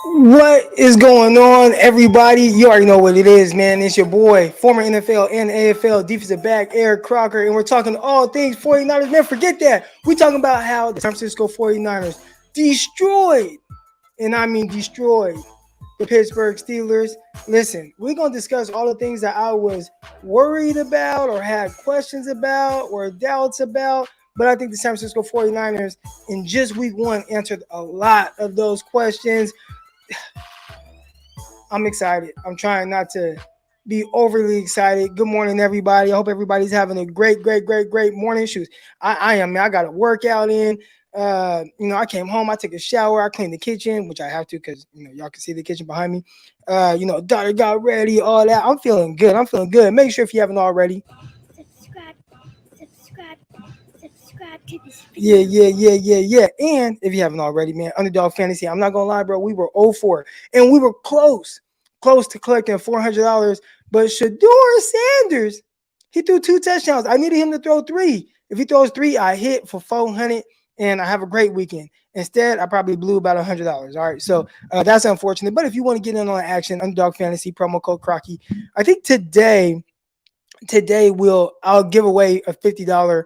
What is going on, everybody? You already know what it is, man. It's your boy, former NFL and AFL defensive back, Eric Crocker, and we're talking all things 49ers. Man, forget that. We're talking about how the San Francisco 49ers destroyed, and I mean destroyed, the Pittsburgh Steelers. Listen, we're going to discuss all the things that I was worried about or had questions about or doubts about. But I think the San Francisco 49ers in just week one answered a lot of those questions. I'm excited. I'm trying not to be overly excited. Good morning, everybody. I hope everybody's having a great morning. Shoes. I am, man. I got a workout in. I came home. I took a shower. I cleaned the kitchen, which I have to because y'all can see the kitchen behind me. Daughter got ready, all that. I'm feeling good. Make sure if you haven't already, subscribe, subscribe to this video. Yeah. And if you haven't already, man, Underdog Fantasy. I'm not gonna lie, bro. We were 0-4, and we were close to collecting $400. But Shador Sanders, he threw 2 touchdowns. I needed him to throw 3. If he throws 3, I hit for 400, and I have a great weekend. Instead, I probably blew about $100. All right, so that's unfortunate. But if you want to get in on action, Underdog Fantasy promo code Crocky. I think today I'll give away a $50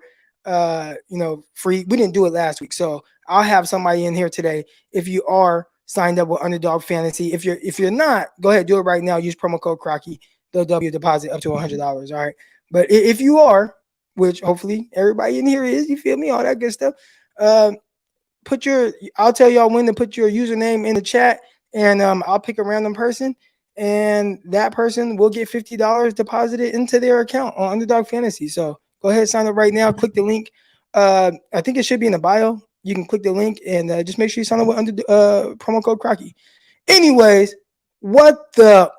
free. We didn't do it last week, so I'll have somebody in here today. If you are signed up with Underdog Fantasy, if you're not, go ahead, do it right now. Use promo code Crocky. They'll double your deposit up to $100. All right, but if you are, which hopefully everybody in here is, you feel me, all that good stuff. I'll tell y'all when to put your username in the chat, and I'll pick a random person, and that person will get $50 deposited into their account on Underdog Fantasy. So go ahead, sign up right now. Click the link. I think it should be in the bio. You can click the link and just make sure you sign up with promo code Crocky. Anyways, what the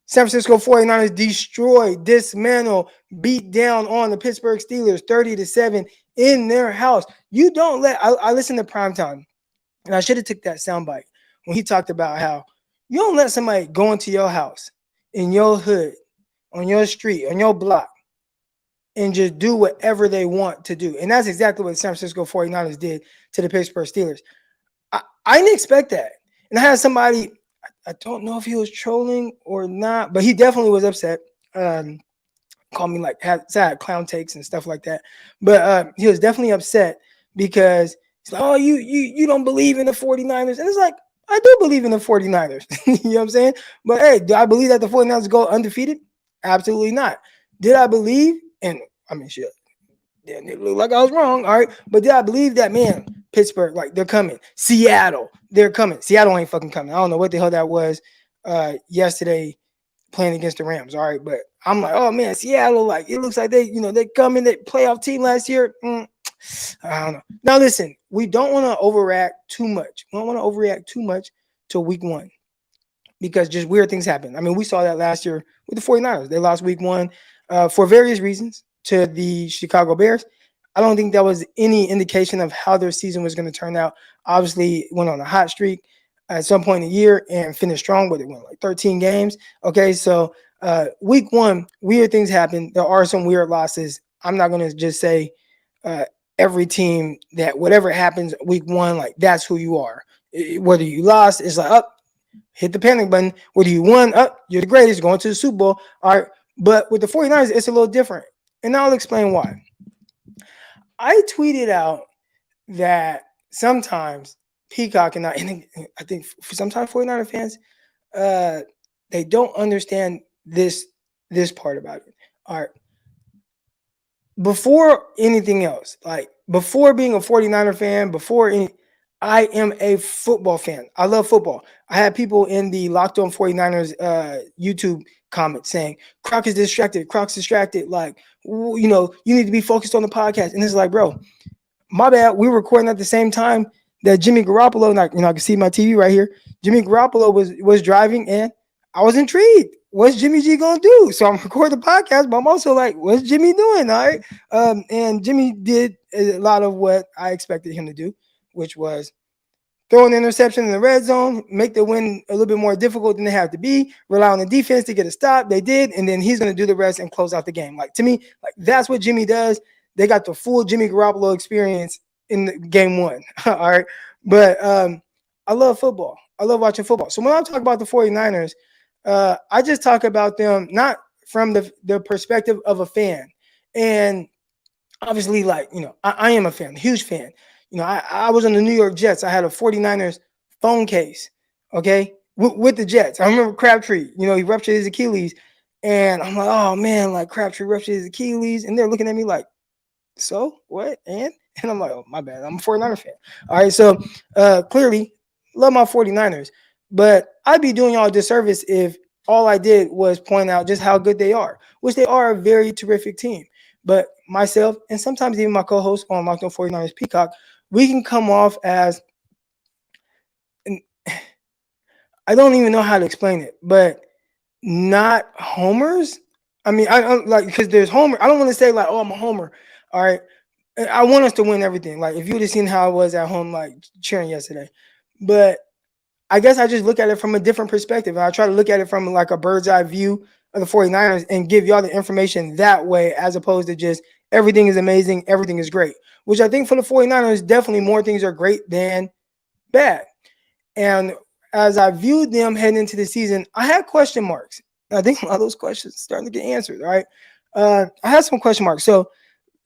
San Francisco 49ers destroyed, dismantled, beat down on the Pittsburgh Steelers 30-7 in their house. You don't let I listened to Primetime, and I should have took that soundbite when he talked about how you don't let somebody go into your house, in your hood, on your street, on your block, and just do whatever they want to do. And that's exactly what the San Francisco 49ers did to the Pittsburgh Steelers. I didn't expect that. And I had somebody, I don't know if he was trolling or not, but he definitely was upset. Called me had clown takes and stuff like that. But he was definitely upset because he's like, oh, you don't believe in the 49ers. And it's like, I do believe in the 49ers. You know what I'm saying? But hey, do I believe that the 49ers go undefeated? Absolutely not. Did I believe? And I mean, shit, it looked like I was wrong. All right. But did I believe that, man, Pittsburgh, like, they're coming. Seattle, they're coming. Seattle ain't fucking coming. I don't know what the hell that was yesterday playing against the Rams. All right. But I'm like, oh, man, Seattle, like, it looks like they coming, they playoff team last year. I don't know. Now, listen, we don't want to overreact too much. We don't want to overreact too much to week one because just weird things happen. I mean, we saw that last year with the 49ers. They lost week one for various reasons to the Chicago Bears. I don't think that was any indication of how their season was going to turn out. Obviously, went on a hot streak at some point in the year and finished strong, but it went like 13 games. Okay, so week one, weird things happen. There are some weird losses. I'm not going to just say every team that whatever happens week one, like, that's who you are. Whether you lost, it's like, up, hit the panic button. Whether you won, up, you're the greatest, going to the Super Bowl. All right, but with the 49ers, it's a little different. And I'll explain why. I tweeted out that sometimes Peacock and I think for sometimes 49er fans, they don't understand this part about it. All right. Before anything else, like before being a 49er fan, I am a football fan. I love football. I had people in the Locked On 49ers YouTube comments saying, Croc's distracted. Like, you need to be focused on the podcast. And it's like, bro, my bad. We were recording at the same time that Jimmy Garoppolo, and I can see my TV right here. Jimmy Garoppolo was driving, and I was intrigued. What's Jimmy G gonna do? So I'm recording the podcast, but I'm also like, what's Jimmy doing? All right. And Jimmy did a lot of what I expected him to do, which was throw an interception in the red zone, make the win a little bit more difficult than they have to be, rely on the defense to get a stop. They did, and then he's going to do the rest and close out the game. Like, to me, like, that's what Jimmy does. They got the full Jimmy Garoppolo experience in the game one. All right. But I love football. I love watching football. So when I talk about the 49ers, I just talk about them not from the perspective of a fan. And obviously, like, I am a fan, huge fan. I was on the New York Jets. I had a 49ers phone case, okay, with the Jets. I remember Crabtree, he ruptured his Achilles. And I'm like, oh, man, like Crabtree ruptured his Achilles. And they're looking at me like, so what? And I'm like, oh, my bad. I'm a 49er fan. All right, so clearly, love my 49ers. But I'd be doing y'all a disservice if all I did was point out just how good they are, which they are a very terrific team. But myself, and sometimes even my co-host on Locked On 49ers Peacock, we can come off as, I don't even know how to explain it, but not homers. I mean, I like, because there's homer. I don't want to say like, oh, I'm a homer. All right. I want us to win everything. Like, if you would have seen how I was at home, like cheering yesterday. But I guess I just look at it from a different perspective. I try to look at it from like a bird's eye view of the 49ers and give y'all the information that way, as opposed to just everything is amazing, everything is great, which I think for the 49ers, definitely more things are great than bad. And as I viewed them heading into the season, I had question marks. I think a lot of those questions are starting to get answered, all right? I had some question marks. So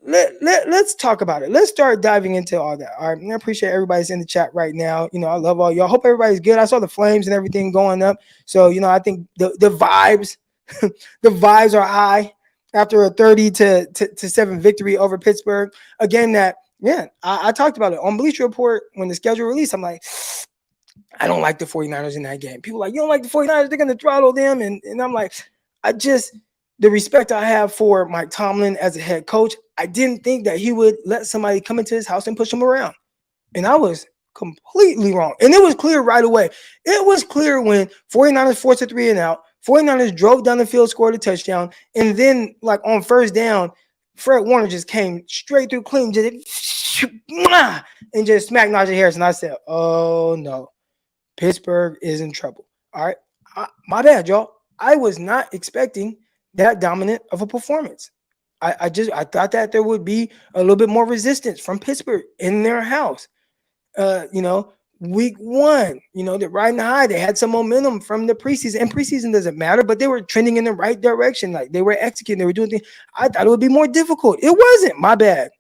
let's talk about it. Let's start diving into all that. All right. I appreciate everybody's in the chat right now. I love all y'all. Hope everybody's good. I saw the flames and everything going up. So, I think the vibes, the vibes are high after a 30-7 victory over Pittsburgh. A game that, I talked about it on Bleacher Report when the schedule released. I'm like, I don't like the 49ers in that game. People are like, you don't like the 49ers? They're going to throttle them. And I'm like, the respect I have for Mike Tomlin as a head coach, I didn't think that he would let somebody come into his house and push him around. And I was completely wrong. And it was clear right away. It was clear when 49ers forced a 3-and-out. 49ers drove down the field, scored a touchdown. And then, like, on first down, Fred Warner just came straight through clean, and just smacked Najee Harris. And I said, oh, no, Pittsburgh is in trouble. All right. My bad, y'all. I was not expecting that dominant of a performance. I thought that there would be a little bit more resistance from Pittsburgh in their house. Week one, they're riding high. They had some momentum from the preseason, and preseason doesn't matter, but they were trending in the right direction. Like, they were executing, they were doing things. I thought it would be more difficult. It wasn't. My bad.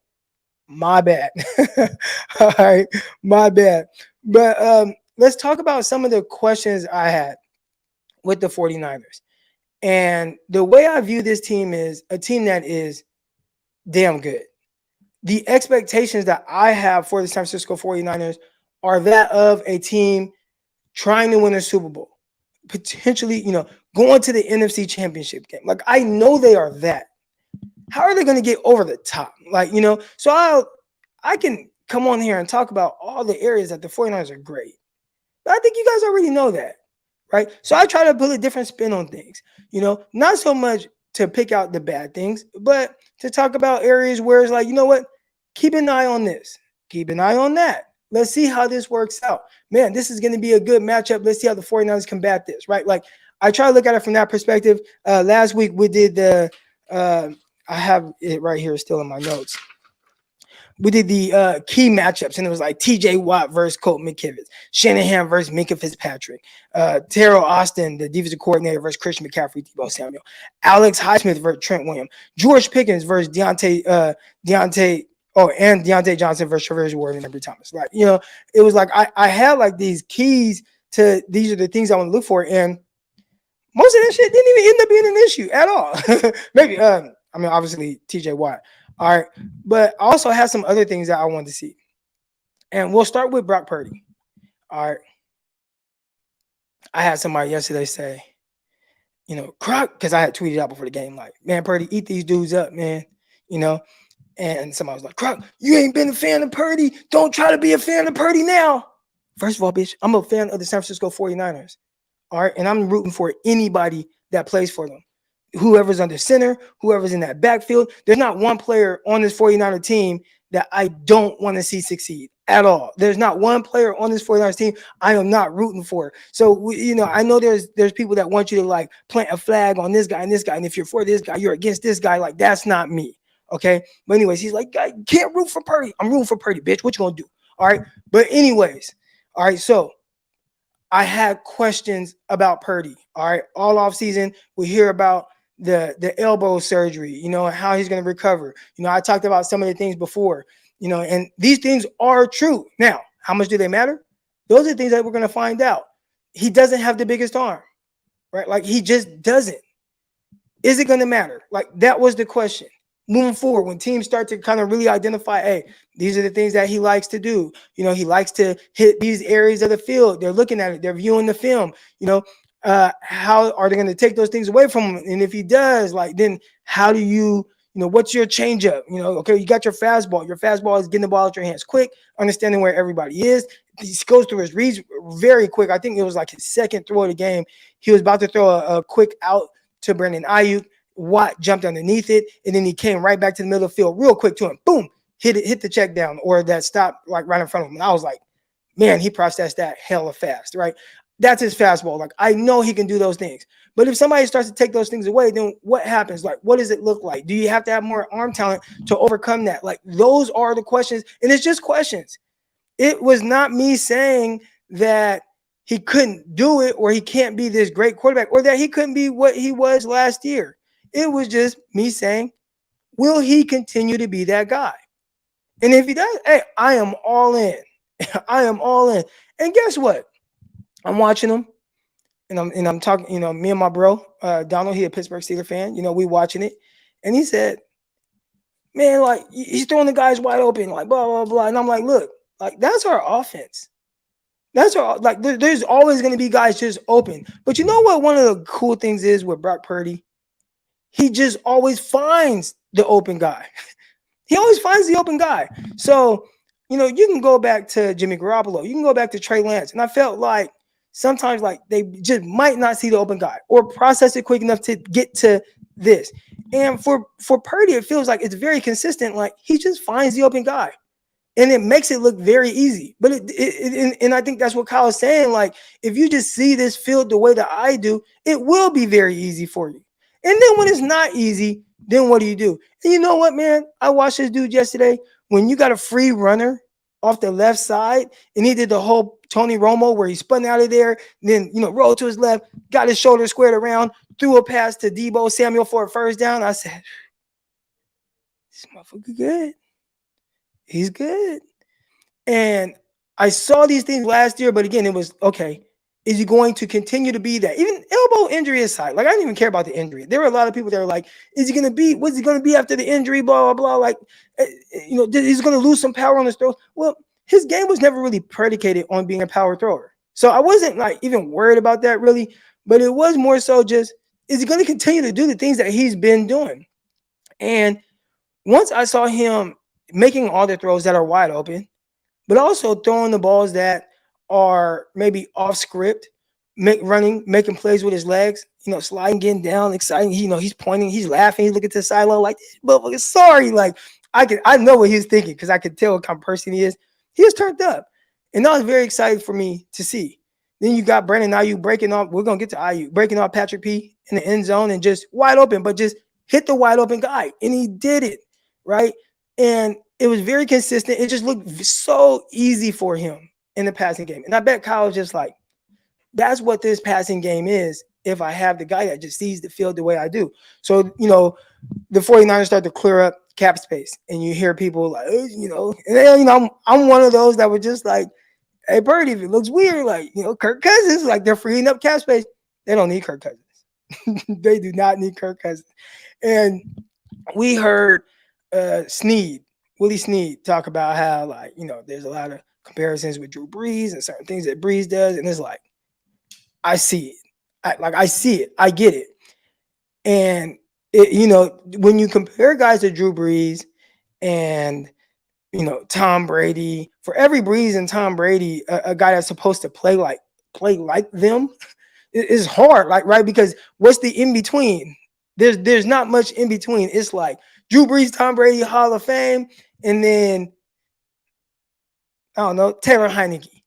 All right, my bad. But let's talk about some of the questions I had with the 49ers. And the way I view this team is a team that is damn good. The expectations that I have for the San Francisco 49ers are that of a team trying to win a Super Bowl, potentially, going to the NFC Championship game. Like, I know they are that. How are they going to get over the top? Like, so I can come on here and talk about all the areas that the 49ers are great. But I think you guys already know that. Right. So I try to put a different spin on things, not so much to pick out the bad things, but to talk about areas where it's like, you know what, keep an eye on this, keep an eye on that. Let's see how this works out. Man, this is going to be a good matchup. Let's see how the 49ers combat this. Right. Like, I try to look at it from that perspective. Last week we did I have it right here still in my notes. We did the key matchups, and it was like TJ Watt versus Colt McKivitz, Shanahan versus Minkah Fitzpatrick, Terrell Austin, the defensive coordinator, versus Christian McCaffrey, Deebo Samuel, Alex Highsmith versus Trent Williams, George Pickens versus Deontay Johnson versus Travis Ward and Ambry Thomas. Like, it was like I had like these keys to these are the things I want to look for, and most of that shit didn't even end up being an issue at all. Maybe obviously TJ Watt. All right, but I also have some other things that I wanted to see. And we'll start with Brock Purdy. All right. I had somebody yesterday say, Croc, because I had tweeted out before the game, like, man, Purdy, eat these dudes up, man. And somebody was like, Croc, you ain't been a fan of Purdy. Don't try to be a fan of Purdy now. First of all, bitch, I'm a fan of the San Francisco 49ers. All right, and I'm rooting for anybody that plays for them. Whoever's under center, whoever's in that backfield. There's not one player on this 49er team that I don't want to see succeed at all. There's not one player on this 49ers team I am not rooting for. So, I know there's people that want you to like plant a flag on this guy and this guy. And if you're for this guy, you're against this guy. Like, that's not me. Okay. But anyways, he's like, I can't root for Purdy. I'm rooting for Purdy, bitch. What you gonna do? All right. But anyways, all right. So I had questions about Purdy. All right. All off season, we hear about the elbow surgery, you know, and how he's going to recover. You know, I talked about some of the things before, you know, and these things are true. Now, how much do they matter? Those are things that we're going to find out. He doesn't have the biggest arm, right? Like he just doesn't. Is it going to matter? Like that was the question. Moving forward, when teams start to kind of really identify, hey, these are the things that he likes to do. You know, he likes to hit these areas of the field. They're looking at it. They're viewing the film. You know, how are they going to take those things away from him? And if he does, like, then how do you know, what's your changeup? You know, okay, you got your fastball. Your fastball is getting the ball out your hands quick, understanding where everybody is. He goes through his reads very quick. I think it was like his second throw of the game. He was about to throw a quick out to Brandon Aiyuk. Watt jumped underneath it, and then he came right back to the middle of the field real quick to him. Boom, hit the check down, or that stop like right in front of him. And I was like, man, he processed that hella fast, right? That's his fastball. Like, I know he can do those things. But if somebody starts to take those things away, then what happens? Like, what does it look like? Do you have to have more arm talent to overcome that? Like, those are the questions, and it's just questions. It was not me saying that he couldn't do it, or he can't be this great quarterback, or that he couldn't be what he was last year. It was just me saying, will he continue to be that guy? And if he does, hey, I am all in. I am all in. And guess what? I'm watching him, and I'm talking, you know, me and my bro, Donald, he a Pittsburgh Steelers fan, you know, we watching it. And he said, man, like, he's throwing the guys wide open, like, blah, blah, blah. And I'm like, look, like, that's our offense. That's our, like, there's always going to be guys just open. But you know what one of the cool things is with Brock Purdy? He just always finds the open guy. He always finds the open guy. So, you know, you can go back to Jimmy Garoppolo. You can go back to Trey Lance. And I felt like sometimes like they just might not see the open guy or process it quick enough to get to this. And for Purdy, it feels like it's very consistent. Like he just finds the open guy. And it makes it look very easy. But and I think that's what Kyle is saying. Like, if you just see this field the way that I do, it will be very easy for you. And then when it's not easy, then what do you do? And you know what, man? I watched this dude yesterday. When you got a free runner off the left side, and he did the whole Tony Romo where he spun out of there, then, you know, rolled to his left, got his shoulder squared around, threw a pass to Deebo Samuel for a first down. I said, this motherfucker good. He's good. And I saw these things last year, but again, it was, okay, is he going to continue to be that? Even elbow injury aside, like I didn't even care about the injury. There were a lot of people that were like, is he going to be, what's he going to be after the injury, blah, blah, blah. Like, you know, he's going to lose some power on his throw. Well, his game was never really predicated on being a power thrower. So I wasn't like even worried about that really, but it was more so just, is he going to continue to do the things that he's been doing? And once I saw him making all the throws that are wide open, but also throwing the balls that are maybe off script, making plays with his legs, you know, sliding, getting down, exciting. You know, he's pointing, he's laughing, he's looking to the sideline like, motherfucker, sorry. Like, I know what he's thinking because I could tell what kind of person he is. He was turned up. And that was very exciting for me to see. Then you got Brandon Aiyuk breaking off. We're going to get to Aiyuk, breaking off Patrick P in the end zone and just wide open, but just hit the wide open guy. And he did it, right? And it was very consistent. It just looked so easy for him in the passing game. And I bet Kyle was just like, that's what this passing game is if I have the guy that just sees the field the way I do. So, you know, the 49ers start to clear up cap space. And you hear people like, you know, and then, you know, I'm one of those that were just like, hey, Purdy, if it looks weird, like, you know, Kirk Cousins, like they're freeing up cap space. They don't need Kirk Cousins. They do not need Kirk Cousins. And we heard Willie Snead talk about how, like, you know, there's a lot of comparisons with Drew Brees and certain things that Brees does. And it's like, I see it. I see it. I get it. And, you know, when you compare guys to Drew Brees and, you know, Tom Brady, for every Brees and Tom Brady, a guy that's supposed to play like them, is hard, like, right? Because what's the in between? There's not much in between. It's like Drew Brees, Tom Brady, Hall of Fame, and then I don't know, Taylor Heineke,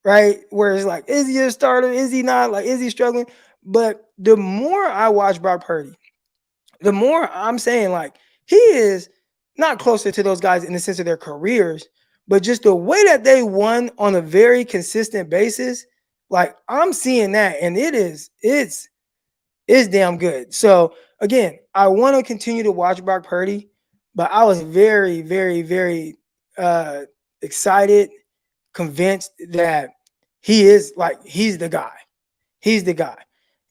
right? Where it's like, is he a starter? Is he not? Like, is he struggling? But the more I watch Brock Purdy, the more I'm saying, like, he is not closer to those guys in the sense of their careers, but just the way that they won on a very consistent basis. Like I'm seeing that, and it's damn good. So again, I want to continue to watch Brock Purdy, but I was very, very, very excited, convinced that he's the guy. He's the guy.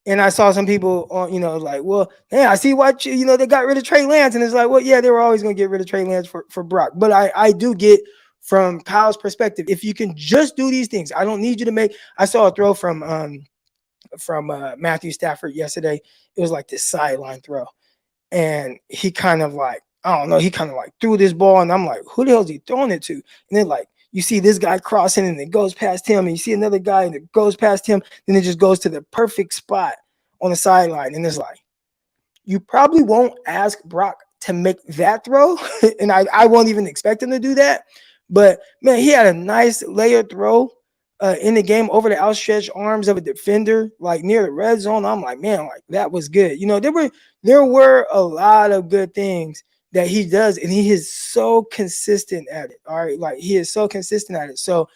And I saw some people on, like, well, hey, I see why they got rid of Trey Lance, and it's like, well, yeah, they were always going to get rid of Trey Lance for Brock. But I do get from Kyle's perspective, if you can just do these things, I don't need you to make. I saw a throw from Matthew Stafford yesterday. It was like this sideline throw, and he kind of like, I don't know, he kind of like threw this ball, and I'm like, who the hell is he throwing it to? And then like you see this guy crossing, and it goes past him, and you see another guy, and it goes past him, then it just goes to the perfect spot on the sideline, and it's like, you probably won't ask Brock to make that throw, and I won't even expect him to do that. But man, he had a nice layered throw in the game over the outstretched arms of a defender, like near the red zone. I'm like, man, like that was good. There were a lot of good things that he does, and he is so consistent at it. All right, like he is so consistent at it. So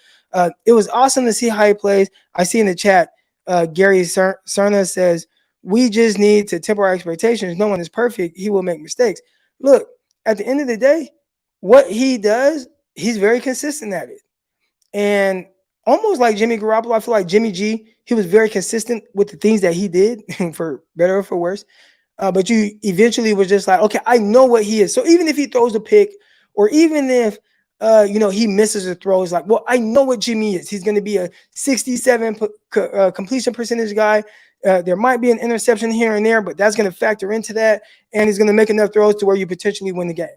it was awesome to see how he plays. I see in the chat, Gary Cerna says, we just need to temper our expectations. No one is perfect. He will make mistakes. Look, at the end of the day, what he does, he's very consistent at it. And almost like Jimmy Garoppolo, I feel like Jimmy G, he was very consistent with the things that he did, for better or for worse. But you eventually was just like, okay, I know what he is. So even if he throws a pick, or even if he misses a throw, it's like, well, I know what Jimmy is. He's going to be a 67 completion percentage guy. There might be an interception here and there, but that's going to factor into that, and he's going to make enough throws to where you potentially win the game.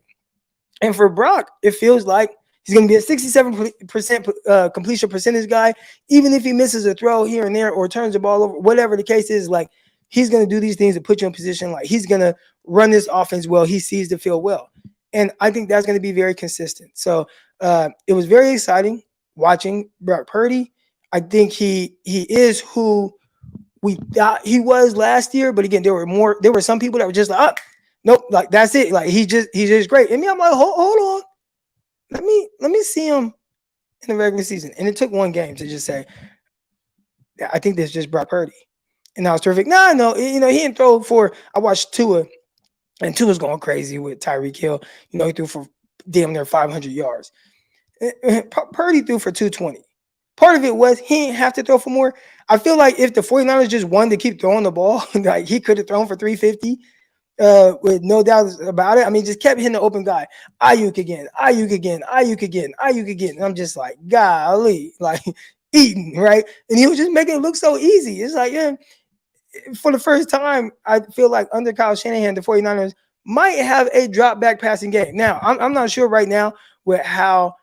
And for Brock, it feels like he's going to be a 67% completion percentage guy, even if he misses a throw here and there or turns the ball over, whatever the case is. Like, he's going to do these things to put you in position. Like, he's going to run this offense well. He sees the field well. And I think that's going to be very consistent. So it was very exciting watching Brock Purdy. I think he is who we thought he was last year. But again, there were some people that were just like, oh, nope, like that's it. Like he's just great. And me, I'm like, hold on. Let me see him in the regular season. And it took one game to just say, I think this is just Brock Purdy. And that was terrific. No, he didn't throw for, I watched Tua, and Tua's going crazy with Tyreek Hill. He threw for damn near 500 yards. Purdy threw for 220. Part of it was he didn't have to throw for more. I feel like if the 49ers just wanted to keep throwing the ball, like he could have thrown for 350 with no doubt about it. I mean, just kept hitting the open guy. Aiyuk again. And I'm just like, golly, like eating, right? And he was just making it look so easy. It's like, yeah, for the first time, I feel like under Kyle Shanahan, the 49ers might have a drop back passing game. Now, I'm not sure right now with how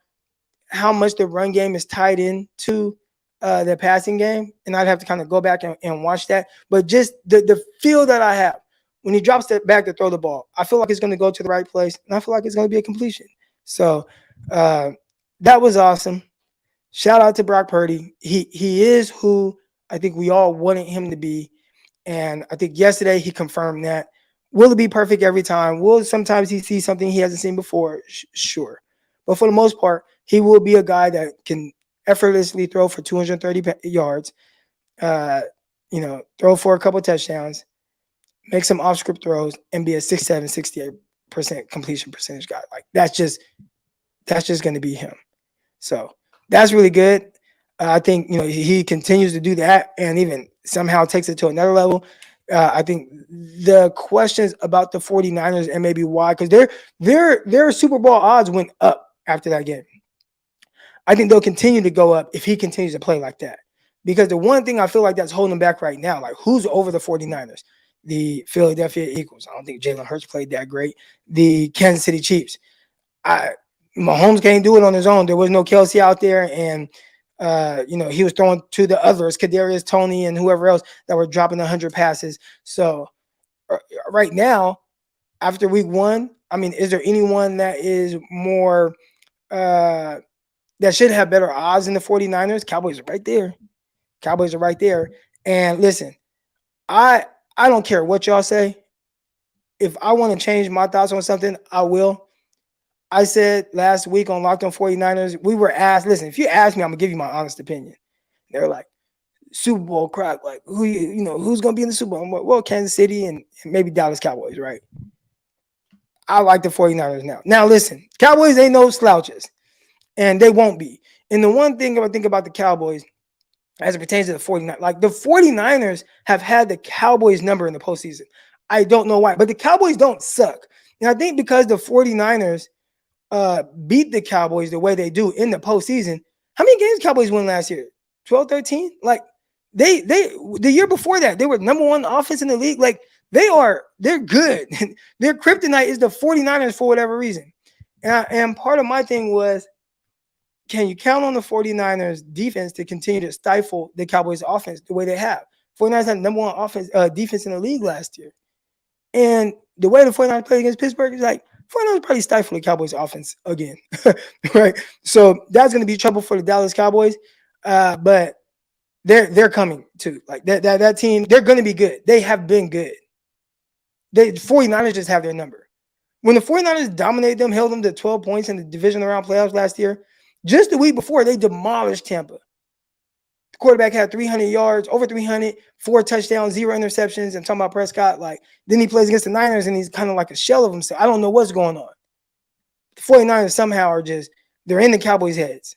much the run game is tied into the passing game, and I'd have to kind of go back and watch that. But just the feel that I have when he drops it back to throw the ball, I feel like it's going to go to the right place, and I feel like it's going to be a completion. So that was awesome. Shout out to Brock Purdy. He is who I think we all wanted him to be, and I think yesterday he confirmed that. Will it be perfect every time? Will sometimes he see something he hasn't seen before? Sure. But for the most part, he will be a guy that can effortlessly throw for 230 yards, throw for a couple touchdowns, make some off-script throws, and be a 68% completion percentage guy. Like that's just going to be him. So that's really good. I think he continues to do that, and even somehow takes it to another level. I think the questions about the 49ers and maybe why, because their Super Bowl odds went up after that game. I think they'll continue to go up if he continues to play like that. Because the one thing I feel like that's holding him back right now, like who's over the 49ers? The Philadelphia Eagles. I don't think Jalen Hurts played that great. The Kansas City Chiefs. Mahomes can't do it on his own. There was no Kelsey out there, and he was throwing to the others, Kadarius Toney and whoever else that were dropping 100 passes. So right now, after week 1, I mean, is there anyone that is more that should have better odds than the 49ers? Cowboys are right there. And listen, I don't care what y'all say. If I want to change my thoughts on something, I will. I said last week on Locked On 49ers, we were asked, listen, if you ask me, I'm going to give you my honest opinion. They're like, Super Bowl crack, like who's gonna be in the Super Bowl? I'm like, well, Kansas City and maybe Dallas Cowboys, right? I like the 49ers now. Now listen, Cowboys ain't no slouches, and they won't be. And the one thing I think about the Cowboys as it pertains to the 49ers, like the 49ers have had the Cowboys number in the postseason. I don't know why, but the Cowboys don't suck. And I think because the 49ers beat the Cowboys the way they do in the postseason, how many games Cowboys won last year? 12, 13? Like they the year before that, they were number one offense in the league. Like they're good. Their kryptonite is the 49ers for whatever reason. And part of my thing was, can you count on the 49ers defense to continue to stifle the Cowboys offense the way they have? 49ers had number one defense in the league last year. And the way the 49ers played against Pittsburgh is like 49ers probably stifle the Cowboys offense again. Right? So that's going to be trouble for the Dallas Cowboys. But they're coming too. Like that team, they're going to be good. They have been good. The 49ers just have their number. When the 49ers dominated them, held them to 12 points in the division round playoffs last year, just the week before, they demolished Tampa. The quarterback had 300 yards, over 300, 4 touchdowns, 0 interceptions. I'm talking about Prescott. Like, then he plays against the Niners, and he's kind of like a shell of himself. I don't know what's going on. The 49ers somehow are just, they're in the Cowboys' heads.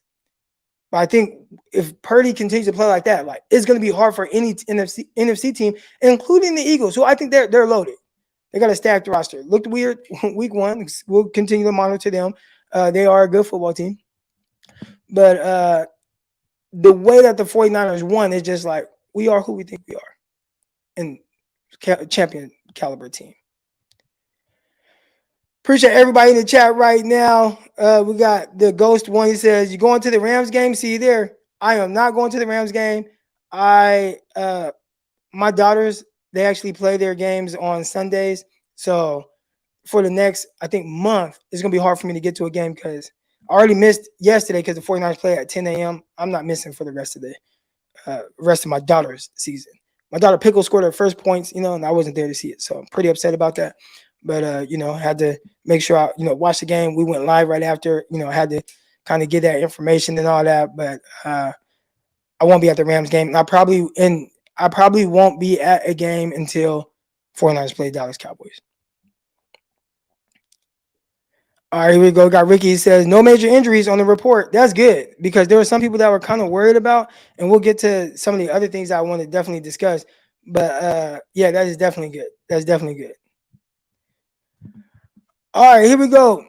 But I think if Purdy continues to play like that, like, it's going to be hard for any NFC team, including the Eagles, who I think they're loaded. They got a stacked roster. Looked weird week one. We'll continue to monitor them. They are a good football team. But the way that the 49ers won is just like, we are who we think we are. And champion caliber team. Appreciate everybody in the chat right now. We got the Ghost one. He says, you going to the Rams game? See you there. I am not going to the Rams game. My daughters, they actually play their games on Sundays. So for the next, I think, month, it's going to be hard for me to get to a game because I already missed yesterday because the 49ers play at 10 a.m. I'm not missing for the rest of my daughter's season. My daughter Pickle scored her first points, and I wasn't there to see it. So I'm pretty upset about that. But, had to make sure I, watch the game. We went live right after, I had to kind of get that information and all that. But I won't be at the Rams game. And I probably won't be at a game until 49ers play Dallas Cowboys. All right, here we go. Got Ricky. He says, no major injuries on the report. That's good because there were some people that were kind of worried about, and we'll get to some of the other things I want to definitely discuss. But, yeah, that is definitely good. That's definitely good. All right, here we go.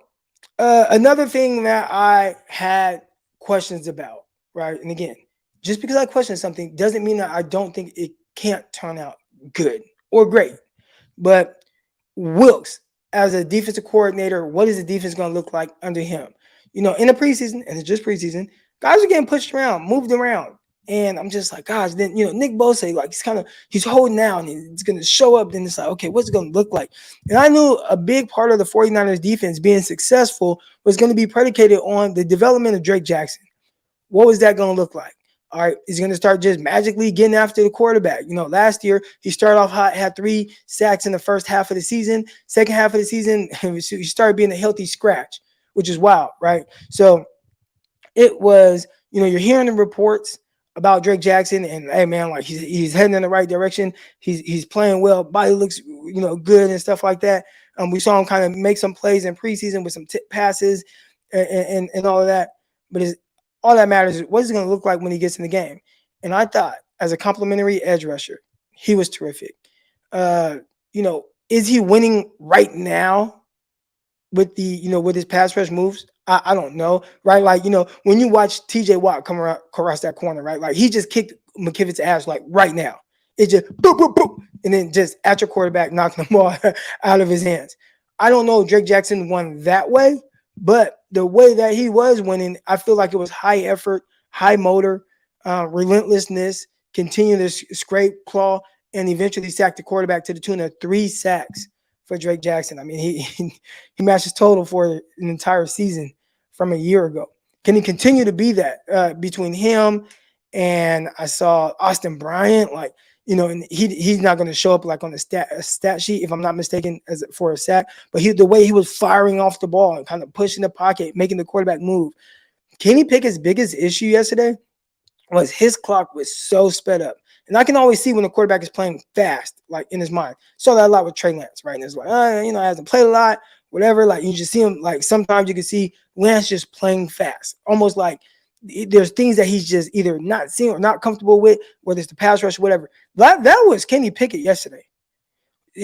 Another thing that I had questions about, right? And again, just because I question something doesn't mean that I don't think it can't turn out good or great. But Wilkes, as a defensive coordinator, what is the defense going to look like under him? In the preseason, and it's just preseason, guys are getting pushed around, moved around. And I'm just like, gosh, then, Nick Bosa, like, he's holding out and he's going to show up. Then it's like, okay, what's it going to look like? And I knew a big part of the 49ers defense being successful was going to be predicated on the development of Drake Jackson. What was that going to look like? All right, he's going to start just magically getting after the quarterback. Last year, he started off hot, had 3 sacks in the first half of the season. Second half of the season, he started being a healthy scratch, which is wild, right? So it was, you're hearing the reports about Drake Jackson, and hey, man, like he's heading in the right direction. He's playing well. Body looks, good and stuff like that. We saw him kind of make some plays in preseason with some tip passes and all of that. But all that matters is what is it going to look like when he gets in the game. And I thought, as a complimentary edge rusher, he was terrific. Is he winning right now with with his pass rush moves? I don't know, right? Like, when you watch TJ Watt come across that corner, right? Like, he just kicked McKivit's ass, like, right now. It just boop, boop, boop, and then just at your quarterback, knocking the ball out of his hands. I don't know if Drake Jackson won that way, but the way that he was winning, I feel like it was high effort, high motor, relentlessness, continue to scrape, claw, and eventually sack the quarterback to the tune of 3 sacks for Drake Jackson. I mean, he matched his total for an entire season from a year ago. Can he continue to be that between him and I saw Austin Bryant, like, and he's not going to show up like on the stat sheet, if I'm not mistaken, for a sack, but the way he was firing off the ball and kind of pushing the pocket, making the quarterback move. Kenny Pickett's biggest issue yesterday was his clock was so sped up. And I can always see when the quarterback is playing fast, like in his mind. Saw that a lot with Trey Lance, right? And it's like, hasn't played a lot, whatever. Like you just see him, like sometimes you can see Lance just playing fast, almost like there's things that he's just either not seeing or not comfortable with, whether it's the pass rush, whatever. That was Kenny Pickett yesterday.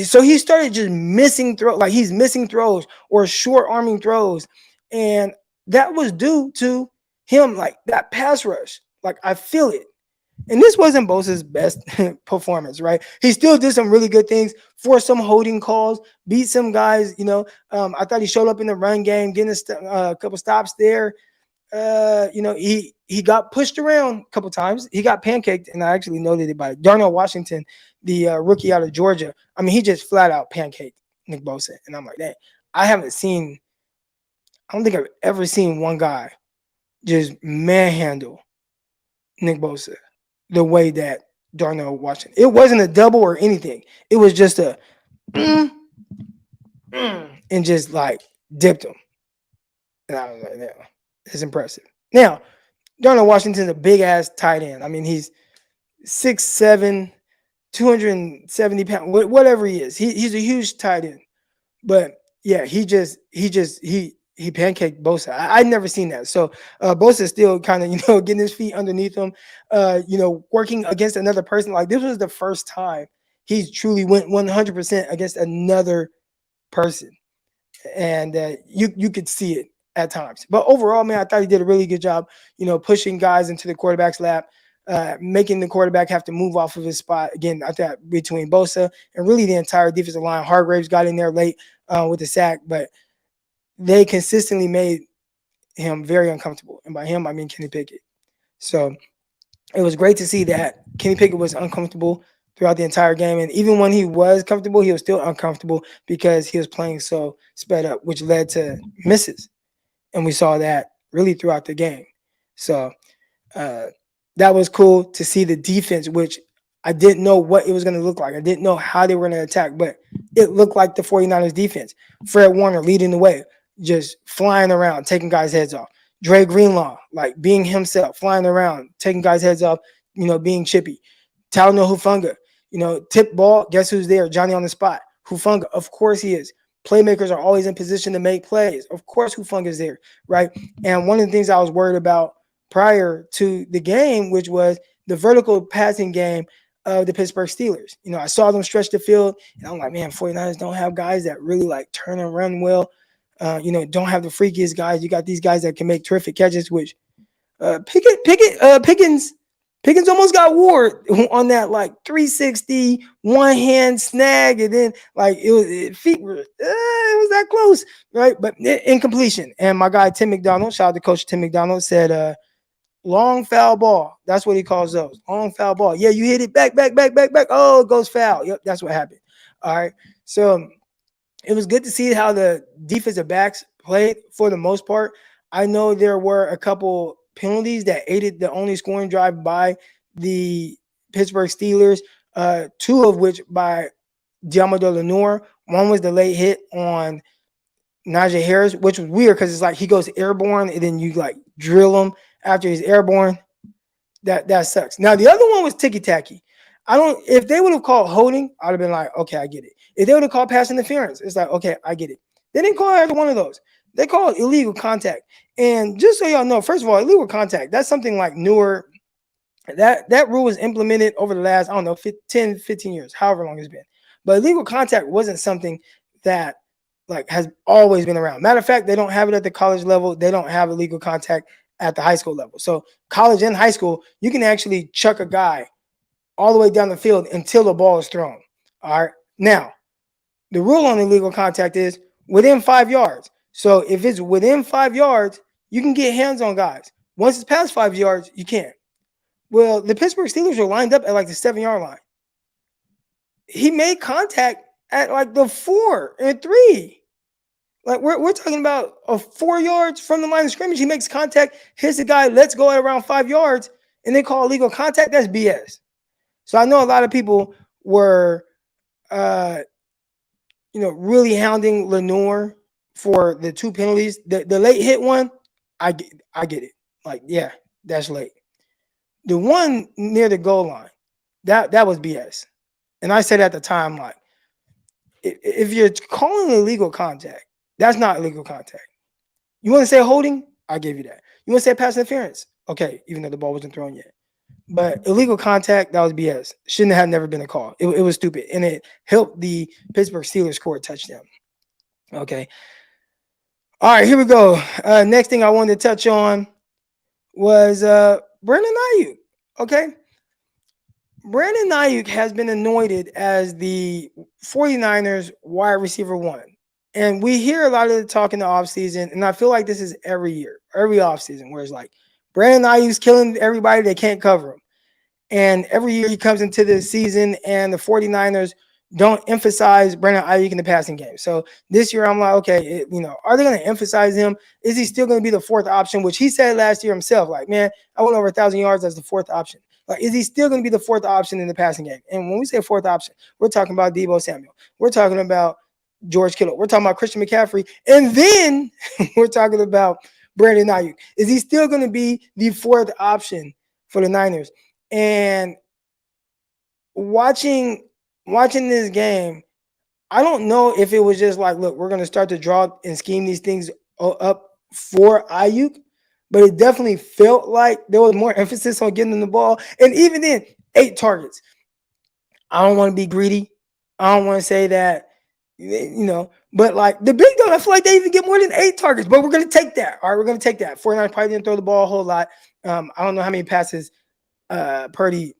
So he started just missing throws, like he's missing throws or short arming throws. And that was due to him, like that pass rush. Like I feel it. And this wasn't Bosa's best performance, right? He still did some really good things, forced some holding calls, beat some guys. I thought he showed up in the run game, getting a couple stops there. He got pushed around a couple times. He got pancaked, and I actually noted it by Darnell Washington, the rookie out of Georgia. I mean, he just flat out pancaked Nick Bosa, and I'm like, that I don't think I've ever seen one guy just manhandle Nick Bosa the way that Darnell Washington. It wasn't a double or anything. It was just a and just like dipped him. And I was like, yeah, it's impressive. Now, Darnell Washington's a big ass tight end. I mean, he's 6'7", 270 pounds, whatever he is. He's a huge tight end. But yeah, he pancaked Bosa. I'd never seen that. So Bosa still kind of, getting his feet underneath him, working against another person. Like this was the first time he truly went 100% against another person. And you could see it at times. But overall, man, I thought he did a really good job, pushing guys into the quarterback's lap, making the quarterback have to move off of his spot. Again, I thought between Bosa and really the entire defensive line. Hargraves got in there late with the sack, but they consistently made him very uncomfortable. And by him, I mean Kenny Pickett. So it was great to see that Kenny Pickett was uncomfortable throughout the entire game. And even when he was comfortable, he was still uncomfortable because he was playing so sped up, which led to misses. And we saw that really throughout the game. So that was cool to see the defense, which I didn't know what it was going to look like. I didn't know how they were going to attack, but it looked like the 49ers defense. Fred Warner leading the way, just flying around, taking guys' heads off. Dre Greenlaw, like being himself, flying around, taking guys' heads off, being chippy. Talano Hufanga, tip ball, guess who's there? Johnny on the spot. Hufanga, of course he is. Playmakers are always in position to make plays. Of course Hufanga is there, right? And one of the things I was worried about prior to the game, which was the vertical passing game of the Pittsburgh Steelers. I saw them stretch the field, and I'm like, man, 49ers don't have guys that really like turn and run well. Don't have the freakiest guys. You got these guys that can make terrific catches, which Pickens almost got Ward on that like 360 one hand snag, and then like feet were it was that close, right? But incompletion. And my guy Tim McDonald, shout out to Coach Tim McDonald, said long foul ball. That's what he calls those. Long foul ball. Yeah, you hit it back. Oh, it goes foul. Yep, that's what happened. All right. So it was good to see how the defensive backs played for the most part. I know there were a couple penalties that aided the only scoring drive by the Pittsburgh Steelers, two of which by Diamado Lenoir. One was the late hit on Najee Harris, which was weird because it's like he goes airborne and then you like drill him after he's airborne. That sucks. Now the other one was ticky-tacky. If they would have called holding, I'd have been like, okay, I get it. If they would have called pass interference, it's like, okay, I get it. They didn't call either one of those. They called illegal contact. And just so y'all know, first of all, illegal contact, that's something like newer. That rule was implemented over the last, 10, 15 years, however long it's been. But illegal contact wasn't something that like has always been around. Matter of fact, they don't have it at the college level. They don't have illegal contact at the high school level. So college and high school, you can actually chuck a guy all the way down the field until the ball is thrown. All right. Now, the rule on illegal contact is within 5 yards. So if it's within 5 yards, you can get hands on guys. Once it's past 5 yards, you can't. Well, the Pittsburgh Steelers were lined up at like the 7-yard line. He made contact at like the 4 and 3. Like we're talking about 4 yards from the line of scrimmage. He makes contact, hits the guy, lets go at around 5 yards, and they call illegal contact. That's BS. So I know a lot of people were, really hounding Lenoir for the two penalties. The late hit one, I get it. Like, yeah, that's late. The one near the goal line, that was BS. And I said at the time, like, if you're calling it illegal contact, that's not illegal contact. You want to say holding? I'll give you that. You want to say pass interference? Okay, even though the ball wasn't thrown yet. But illegal contact, that was BS. Shouldn't have never been a call. It was stupid. And it helped the Pittsburgh Steelers score a touchdown. Okay. All right, here we go. Next thing I wanted to touch on was Brandon Aiyuk. Okay. Brandon Aiyuk has been anointed as the 49ers wide receiver one. And we hear a lot of the talk in the offseason, and I feel like this is every year, every offseason, where it's like Brandon Aiyuk's killing everybody, they can't cover him. And every year he comes into the season, and the 49ers don't emphasize Brandon Aiyuk in the passing game. So this year I'm like, okay, are they going to emphasize him? Is he still going to be the fourth option, which he said last year himself, like, man, I went over 1,000 yards as the fourth option. Like, is he still going to be the fourth option in the passing game? And when we say fourth option, we're talking about Deebo Samuel. We're talking about George Kittle. We're talking about Christian McCaffrey. And then we're talking about Brandon Aiyuk. Is he still going to be the fourth option for the Niners? And watching this game, I don't know if it was just like, look, we're going to start to draw and scheme these things up for Aiyuk, but it definitely felt like there was more emphasis on getting the ball. And even then, 8 targets. I don't want to be greedy. I don't want to say that, but like the big dog, I feel like they even get more than 8 targets, but we're going to take that. All right, we're going to take that. 49 probably didn't throw the ball a whole lot. I don't know how many passes Purdy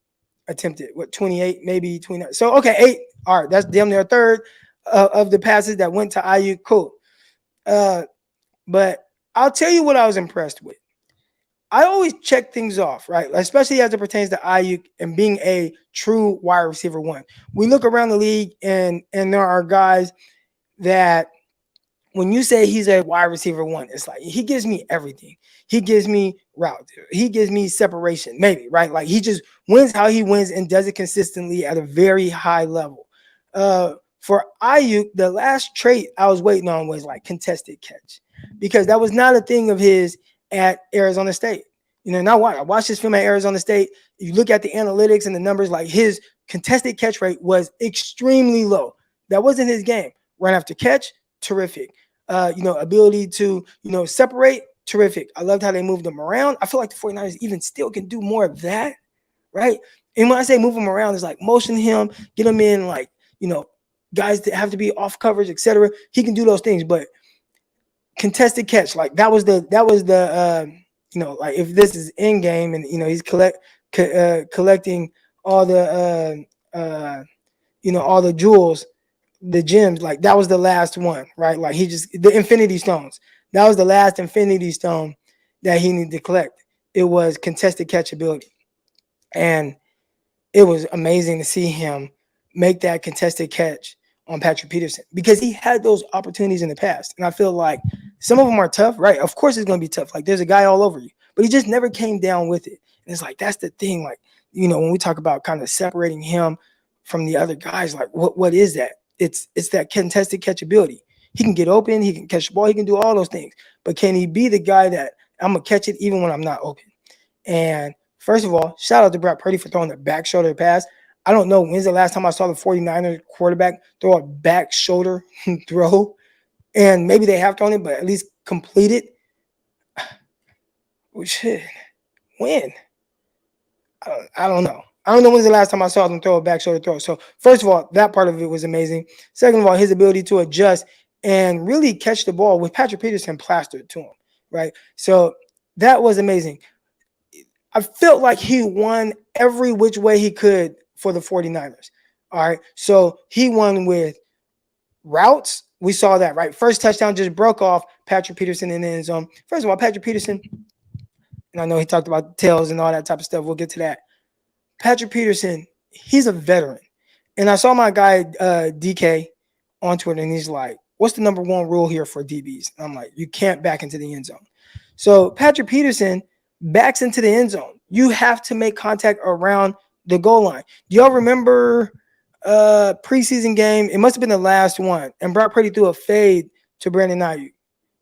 attempted, 28, maybe 29. So, okay, 8. All right, that's damn near a third of the passes that went to Aiyuk. Cool. But I'll tell you what I was impressed with. I always check things off, right? Especially as it pertains to Aiyuk and being a true wide receiver one. We look around the league and there are guys that when you say he's a wide receiver one, it's like he gives me everything. He gives me route. He gives me separation, maybe, right? Like he just wins how he wins and does it consistently at a very high level. For Aiyuk, the last trait I was waiting on was like contested catch, because that was not a thing of his at Arizona State. Now I watched this film at Arizona State. You look at the analytics and the numbers, like his contested catch rate was extremely low. That wasn't his game. Run after catch, terrific. Ability to, separate, terrific. I loved how they moved him around. I feel like the 49ers even still can do more of that, right? And when I say move him around, it's like motion him, get him in, like, guys that have to be off coverage, etc. He can do those things, but contested catch, like that was the like if this is in game and he's collecting all the all the jewels, the gems, like that was the last one, right? Like the infinity stones, that was the last infinity stone that he needed to collect. It was contested catch ability, and it was amazing to see him make that contested catch on Patrick Peterson, because he had those opportunities in the past. And I feel like some of them are tough, right? Of course it's going to be tough. Like there's a guy all over you, but he just never came down with it. And it's like, that's the thing. Like, when we talk about kind of separating him from the other guys, like what is that? It's that contested catch ability. He can get open, he can catch the ball, he can do all those things, but can he be the guy that I'm going to catch it even when I'm not open? And first of all, shout out to Brock Purdy for throwing the back shoulder pass. I don't know when's the last time I saw the 49ers quarterback throw a back shoulder throw, and maybe they have thrown it, but at least complete it. When? I don't know. I don't know when's the last time I saw them throw a back shoulder throw. So first of all, that part of it was amazing. Second of all, his ability to adjust and really catch the ball with Patrick Peterson plastered to him, right? So that was amazing. I felt like he won every which way he could for the 49ers. All right. So he won with routes. We saw that, right? First touchdown just broke off Patrick Peterson in the end zone. First of all, Patrick Peterson, and I know he talked about tails and all that type of stuff. We'll get to that. Patrick Peterson, he's a veteran. And I saw my guy DK on Twitter, and he's like, what's the number one rule here for DBs? And I'm like, you can't back into the end zone. So Patrick Peterson backs into the end zone. You have to make contact around the goal line. Do y'all remember preseason game? It must have been the last one. And Brock Purdy threw a fade to Brandon Aiyuk.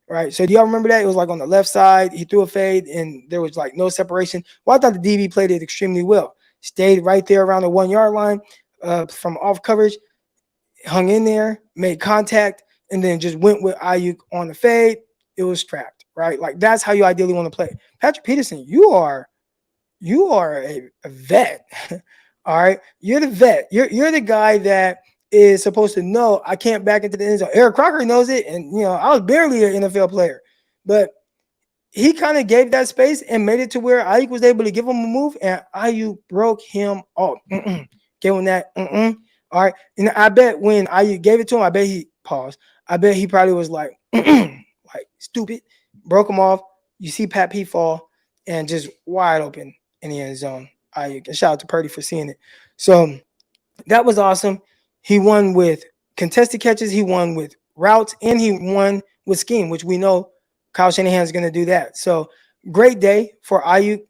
right? So do y'all remember that? It was like on the left side. He threw a fade, and there was like no separation. Well, I thought the DB played it extremely well. Stayed right there around the 1 yard line from off coverage, hung in there, made contact, and then just went with Aiyuk on the fade. It was trapped, right? Like that's how you ideally want to play. Patrick Peterson, you are a vet. All right. You're the vet. You're the guy that is supposed to know I can't back into the end zone. Eric Crocker knows it. And I was barely an NFL player, but he kind of gave that space and made it to where Aiyuk was able to give him a move, and Aiyuk broke him off. Gave him that. All right. And I bet when Aiyuk gave it to him, I bet he paused. I bet he probably was like, like stupid, broke him off. You see Pat P fall and just wide open in the end zone. Aiyuk. And shout out to Purdy for seeing it. So that was awesome. He won with contested catches. He won with routes, and he won with scheme, which we know Kyle Shanahan's going to do that. So great day for Aiyuk.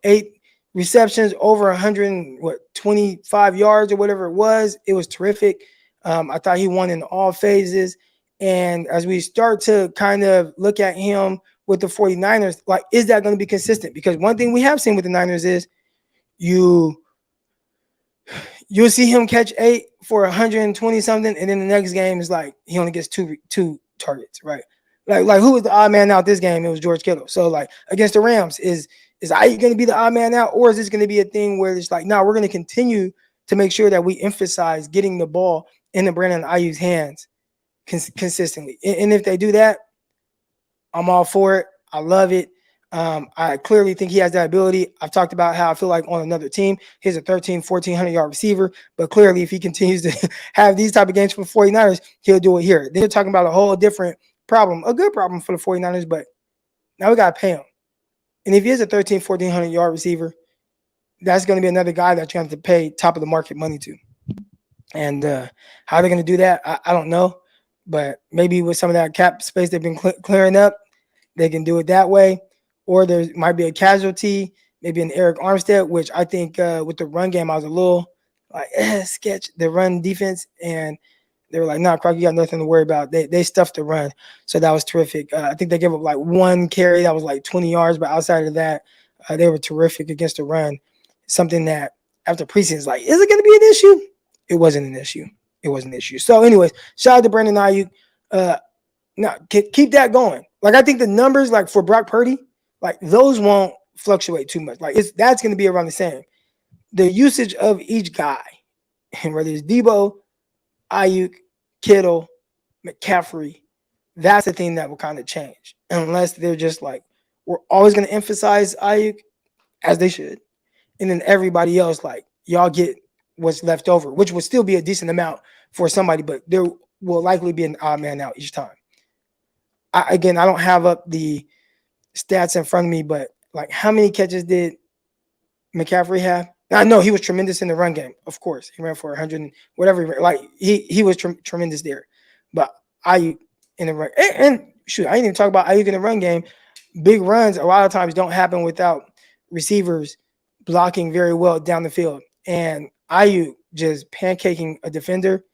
8 receptions, over 125 yards or whatever it was. It was terrific. I thought he won in all phases. And as we start to kind of look at him with the 49ers, like, is that going to be consistent? Because one thing we have seen with the Niners is you'll see him catch 8 for 120 something, and then the next game is like he only gets two targets, right? Like who was the odd man out this game? It was George Kittle. So like against the Rams, is Aiyuk going to be the odd man out, or is this going to be a thing where it's like, no, we're going to continue to make sure that we emphasize getting the ball in the Brandon Aiyuk's hands consistently? And if they do that, I'm all for it. I love it. I clearly think he has that ability. I've talked about how I feel like on another team, he's a 1,400 yard receiver. But clearly, if he continues to have these type of games for 49ers, he'll do it here. Then you're talking about a whole different problem, a good problem for the 49ers, but now we got to pay him. And if he is a 1,400 yard receiver, that's going to be another guy that you're going to have to pay top of the market money to. And how they're going to do that, I don't know. But maybe with some of that cap space they've been clearing up, they can do it that way. Or there might be a casualty, maybe an Eric Armstead, which I think with the run game, I was a little like, sketch the run defense. And they were like, nah, Croc, you got nothing to worry about. They stuffed the run. So that was terrific. I think they gave up like one carry that was like 20 yards. But outside of that, they were terrific against the run. Something that after preseason is like, is it going to be an issue? It wasn't an issue. It wasn't an issue. So anyways, shout out to Brandon Aiyuk. Now, keep that going. Like, I think the numbers, like for Brock Purdy, like those won't fluctuate too much. Like that's going to be around the same. The usage of each guy, and whether it's Debo, Aiyuk, Kittle, McCaffrey, that's the thing that will kind of change. Unless they're just like, we're always going to emphasize Aiyuk, as they should. And then everybody else, like, y'all get what's left over, which would still be a decent amount for somebody, but there will likely be an odd man out each time. I don't have up the stats in front of me, but like, how many catches did McCaffrey have? I know he was tremendous in the run game. Of course, he ran for 100 whatever. Like he was tremendous there. But Aiyuk in the run, and shoot, I didn't even talk about Aiyuk in the run game. Big runs a lot of times don't happen without receivers blocking very well down the field. And Aiyuk just pancaking a defender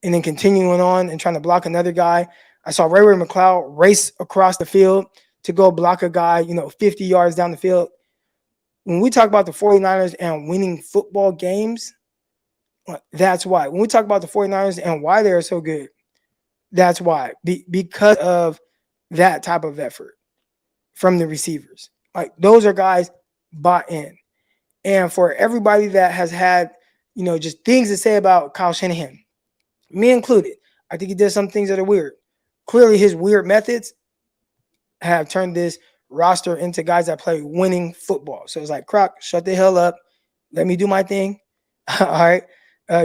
and then continuing on and trying to block another guy. I saw Ray McCloud race across the field to go block a guy, 50 yards down the field. When we talk about the 49ers and winning football games, that's why. When we talk about the 49ers and why they're so good, that's why. Because of that type of effort from the receivers. Like, those are guys bought in. And for everybody that has had, just things to say about Kyle Shanahan, me included, I think he did some things that are weird. Clearly, his weird methods have turned this roster into guys that play winning football. So it's like, Croc, shut the hell up. Let me do my thing. All right.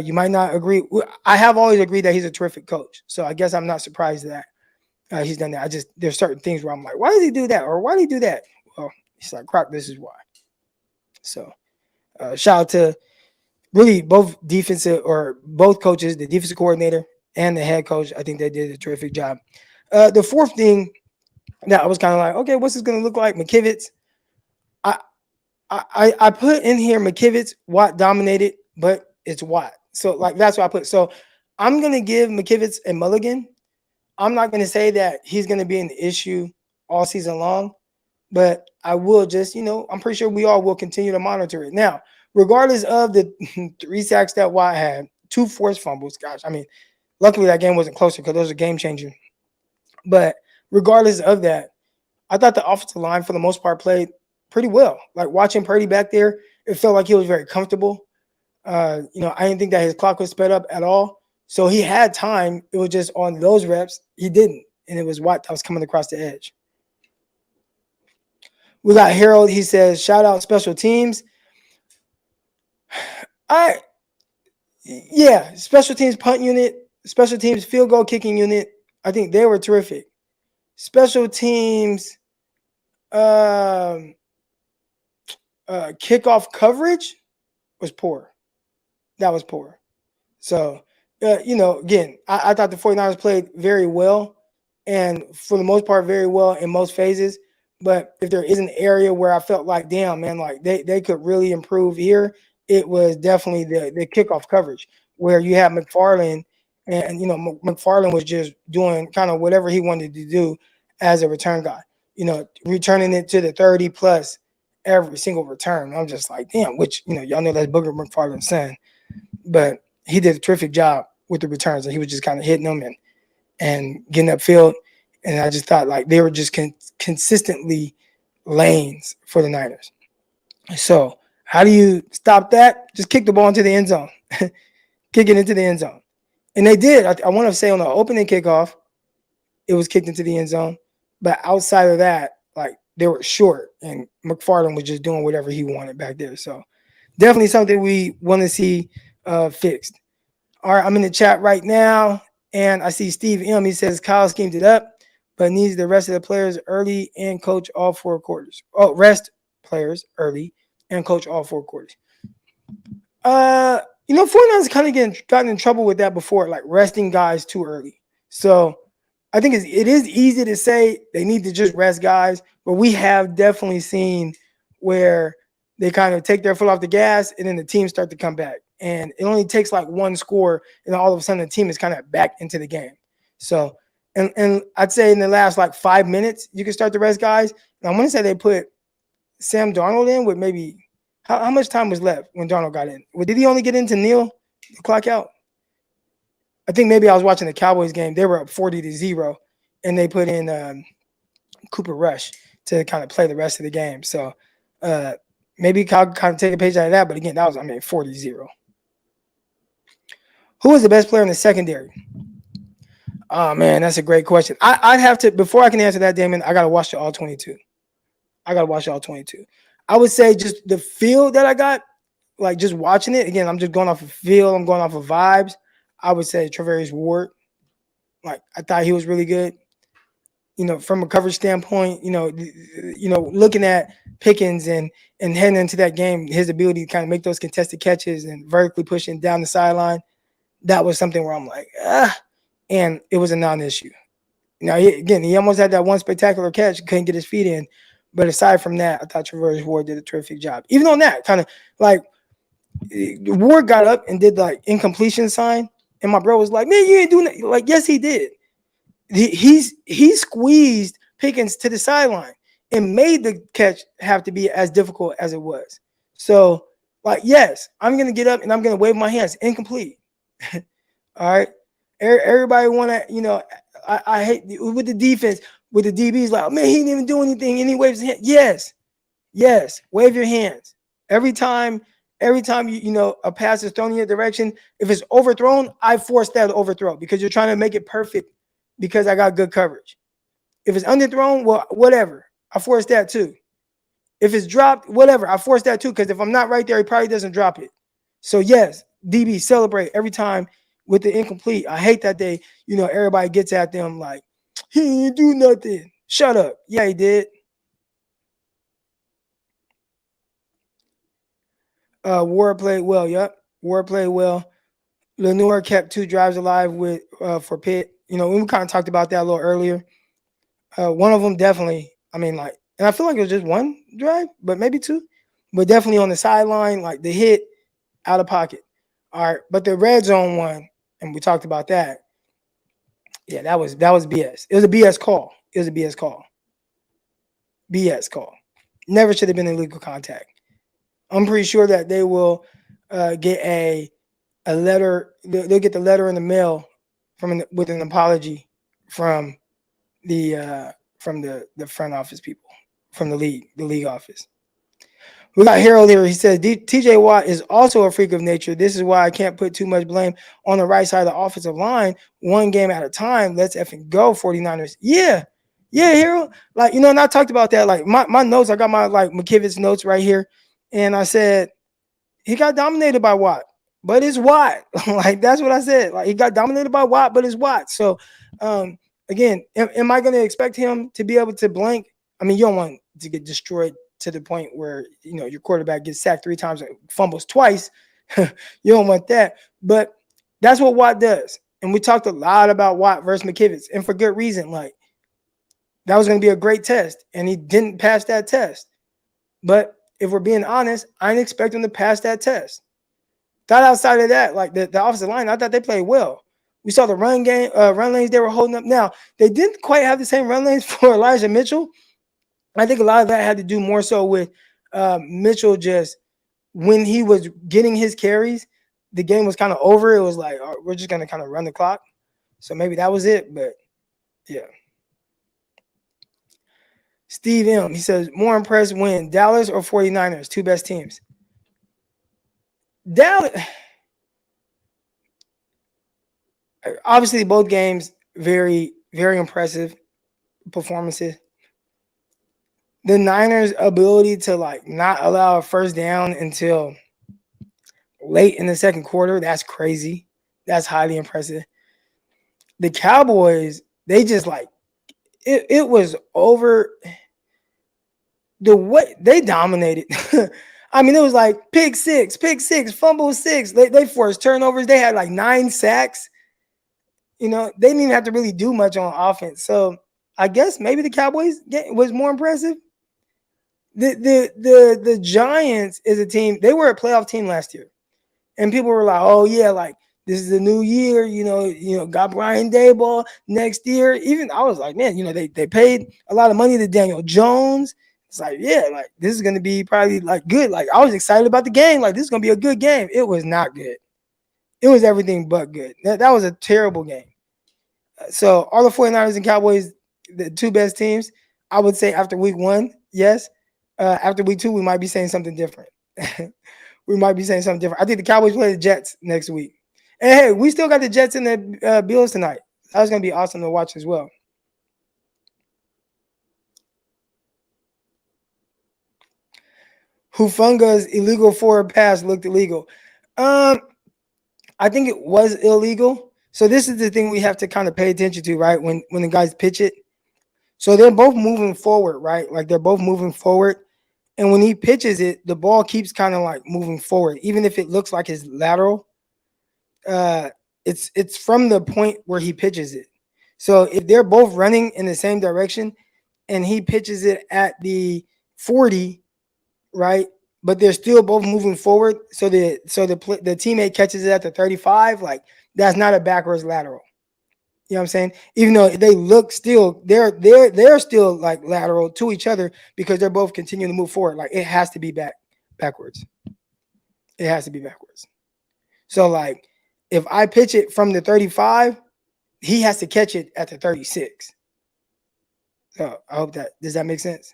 You might not agree. I have always agreed that he's a terrific coach. So I guess I'm not surprised that he's done that. There's certain things where I'm like, why does he do that? Or why did he do that? Well, he's like, Croc, this is why. So shout out to really both coaches, the defensive coordinator and the head coach. I think they did a terrific job. The fourth thing that I was kind of like, okay, what's this going to look like? McKivitz. I put in here McKivitz, Watt dominated, but it's Watt. So like, that's what I put. So I'm going to give McKivitz a mulligan. I'm not going to say that he's going to be an issue all season long, but I will just, I'm pretty sure we all will continue to monitor it. Now, regardless of the 3 sacks that Watt had, 2 forced fumbles, gosh, I mean, luckily that game wasn't closer because those are game changing. But regardless of that, I thought the offensive line for the most part played pretty well. Like watching Purdy back there, it felt like he was very comfortable. I didn't think that his clock was sped up at all. So he had time. It was just on those reps, he didn't. And it was Watt that was coming across the edge. We got Harold. He says, shout out special teams. Special teams punt unit, special teams field goal kicking unit. I think they were terrific. Special teams kickoff coverage was poor. That was poor. So, again, I thought the 49ers played very well, and for the most part, very well in most phases. But if there is an area where I felt like, damn, man, like they could really improve here, it was definitely the kickoff coverage where you have McFarland, and, McFarland was just doing kind of whatever he wanted to do as a return guy, returning it to the 30 plus every single return. I'm just like, damn, which, y'all know that's Booger McFarland's son, but he did a terrific job with the returns, and he was just kind of hitting them and getting upfield. And I just thought like they were just consistently lanes for the Niners. So how do you stop that? Just kick the ball into the end zone. Kick it into the end zone. And they did. I want to say on the opening kickoff, it was kicked into the end zone. But outside of that, like they were short, and McFarland was just doing whatever he wanted back there. So definitely something we want to see fixed. All right, I'm in the chat right now, and I see Steve M. He says Kyle schemed it up, but needs the rest of the players early and coach all 4 quarters. Oh, rest players early and coach all 4 quarters. 49ers kind of gotten in trouble with that before, like resting guys too early. So I think it is easy to say they need to just rest guys, but we have definitely seen where they kind of take their foot off the gas and then the team start to come back. And it only takes like 1 score, and all of a sudden the team is kind of back into the game. So, and I'd say in the last like 5 minutes, you can start to rest guys. And I'm going to say they put Sam Darnold in with maybe how much time was left when Darnold got in? Well, did he only get in to kneel the clock out? I think maybe I was watching the Cowboys game. They were up 40-0, and they put in Cooper Rush to kind of play the rest of the game. So maybe Kyle kind of take a page out of that. But again, that was 40-0. Who was the best player in the secondary? Oh, man, that's a great question. I'd have to, before I can answer that, Damon, I got to watch the all 22. I would say just the feel that I got, like just watching it. Again, I'm just going off of feel. I'm going off of vibes. I would say Travarius Ward. Like, I thought he was really good. From a coverage standpoint, looking at Pickens and heading into that game, his ability to kind of make those contested catches and vertically pushing down the sideline, that was something where I'm like, and it was a non-issue. Now, he almost had that one spectacular catch, couldn't get his feet in. But aside from that, I thought Travarius Ward did a terrific job. Even on that, kind of like Ward got up and did like incompletion sign, and my bro was like, "Man, you ain't doing that." Like, yes, he did. He squeezed Pickens to the sideline and made the catch have to be as difficult as it was. So, like, yes, I'm gonna get up and I'm gonna wave my hands. Incomplete. All right. Everybody want to, I hate with the defense. With the DBs, like, man, he didn't even do anything. And he waves his hand. Yes, wave your hands. Every time a pass is thrown in your direction, if it's overthrown, I force that overthrow because you're trying to make it perfect because I got good coverage. If it's underthrown, well, whatever. I force that too. If it's dropped, whatever. I force that too because if I'm not right there, he probably doesn't drop it. So, yes, DB, celebrate every time with the incomplete. I hate that everybody gets at them like, he didn't do nothing. Shut up. Yeah, he did. Ward played well. Yep. Ward played well. Lenoir kept 2 drives alive for Pitt. We kind of talked about that a little earlier. One of them definitely, and I feel like it was just 1 drive, but maybe 2. But definitely on the sideline, like the hit out of pocket. All right. But the red zone one, and we talked about that. Yeah, that was BS. It was a BS call. It was a BS call. BS call. Never should have been illegal contact. I'm pretty sure that they will get a letter. They'll get the letter in the mail with an apology from the front office people, from the league office. We got Harold here. He says TJ Watt is also a freak of nature. This is why I can't put too much blame on the right side of the offensive line. One game at a time. Let's effing go, 49ers. Yeah, Harold. Like, and I talked about that. Like my notes, I got my McKivitz notes right here. And I said, he got dominated by Watt, but it's Watt. Like, that's what I said. Like, he got dominated by Watt, but it's Watt. So, again, am I going to expect him to be able to blank? I mean, you don't want to get destroyed to the point where, your quarterback gets sacked 3 times and fumbles twice. You don't want that. But that's what Watt does. And we talked a lot about Watt versus McKivitz, and for good reason. Like, that was going to be a great test, and he didn't pass that test. But if we're being honest, I didn't expect him to pass that test. Thought outside of that, like the offensive line, I thought they played well. We saw the run lanes they were holding up. Now, they didn't quite have the same run lanes for Elijah Mitchell. I think a lot of that had to do more so with Mitchell just when he was getting his carries, the game was kind of over. It was like, we're just going to kind of run the clock. So maybe that was it, but yeah. Steve M., he says, more impressed win, Dallas or 49ers, 2 best teams? Dallas, obviously both games, very, very impressive performances. The Niners' ability to not allow a first down until late in the second quarter, that's crazy. That's highly impressive. The Cowboys, they just it was over. The way they dominated. I mean, it was like pick six, fumble 6. They forced turnovers. They had 9 sacks. They didn't even have to really do much on offense. So I guess maybe the Cowboys was more impressive. The Giants is a team. They were a playoff team last year, and people were like, "Oh yeah, this is a new year." Got Brian Daboll next year. Even I was like, man, they paid a lot of money to Daniel Jones. It's like, yeah, this is going to be probably good. I was excited about the game. This is going to be a good game. It was not good. It was everything but good. That was a terrible game. So are the 49ers and Cowboys the 2 best teams? I would say after week 1, yes. After week 2, we might be saying something different. I think the Cowboys play the Jets next week. And hey, we still got the Jets and the Bills tonight. That was going to be awesome to watch as well. Hufunga's illegal forward pass looked illegal. I think it was illegal. So this is the thing we have to kind of pay attention to, right? When the guys pitch it. So they're both moving forward, right? They're both moving forward. And when he pitches it, the ball keeps kind of moving forward. Even if it looks like it's lateral, it's from the point where he pitches it. So if they're both running in the same direction and he pitches it at the 40, right? But they're still both moving forward. So the teammate catches it at the 35. That's not a backwards lateral. You know what I'm saying? Even though they look still, they're still lateral to each other because they're both continuing to move forward. It has to be backwards. It has to be backwards. So if I pitch it from the 35, he has to catch it at the 36. So I hope does that make sense?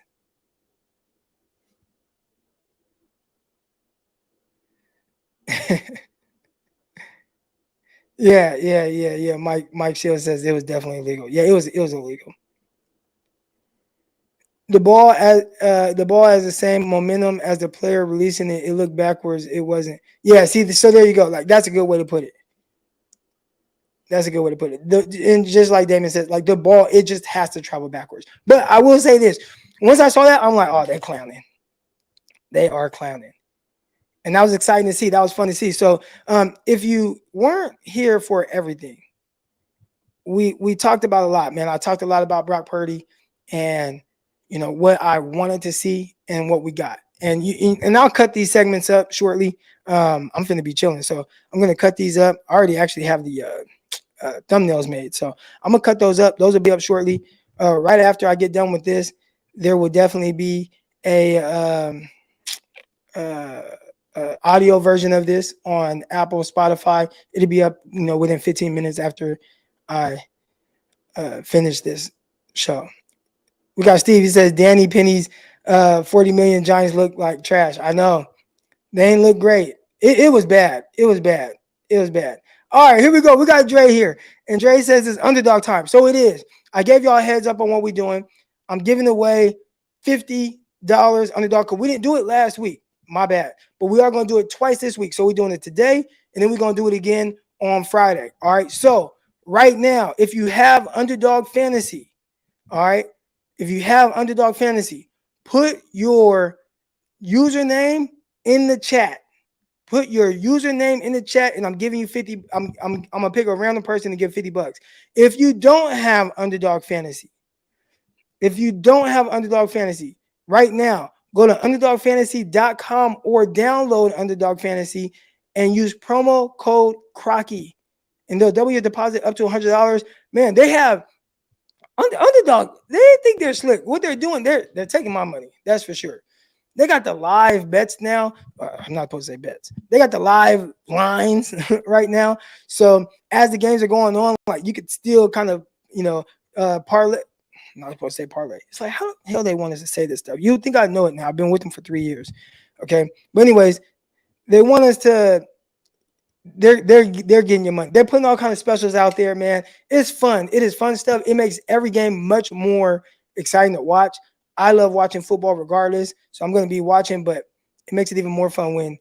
Yeah. Mike Shields says it was definitely illegal. Yeah, it was illegal. The ball has the same momentum as the player releasing it. It looked backwards. It wasn't. Yeah, see, so there you go. That's a good way to put it. And just like Damon says, the ball, it just has to travel backwards. But I will say this. Once I saw that, I'm like, oh, they're clowning. They are clowning. And that was exciting to see. That was fun to see. So if you weren't here for everything, we talked about a lot, man. I talked a lot about Brock Purdy and what I wanted to see and what we got. And I'll cut these segments up shortly. I'm finna be chilling, so I'm gonna cut these up. I already actually have the thumbnails made. So I'm gonna cut those up. Those will be up shortly. Right after I get done with this, there will definitely be a audio version of this on Apple, Spotify. It'll be up, within 15 minutes after I finish this show. We got Steve. He says Danny Penny's 40 million Giants look like trash. I know. They ain't look great. It was bad. It was bad. It was bad. All right, here we go. We got Dre here. And Dre says it's underdog time. So it is. I gave y'all a heads up on what we're doing. I'm giving away $50 underdog because we didn't do it last week. My bad. But we are going to do it twice this week. So we're doing it today, and then we're going to do it again on Friday. All right. So right now, if you have underdog fantasy, all right, if you have underdog fantasy, put your username in the chat. Put your username in the chat, and I'm giving you 50. I'm gonna pick a random person to give $50. If you don't have underdog fantasy, right now, go to underdogfantasy.com or download Underdog Fantasy and use promo code Crocky, and they'll double your deposit up to $100. Man, they have underdog. They think they're slick. What they're doing, they're taking my money. That's for sure. They got the live bets now. I'm not supposed to say bets. They got the live lines right now. So as the games are going on, like you could still kind of, parlay. I'm not supposed to say parlay. It's like, how the hell they want us to say this stuff? You think I know it now. I've been with them for 3 years. Okay. But anyways, they want us to, they're getting your money. They're putting all kinds of specials out there, man. It's fun. It is fun stuff. It makes every game much more exciting to watch. I love watching football regardless, so I'm going to be watching, but it makes it even more fun when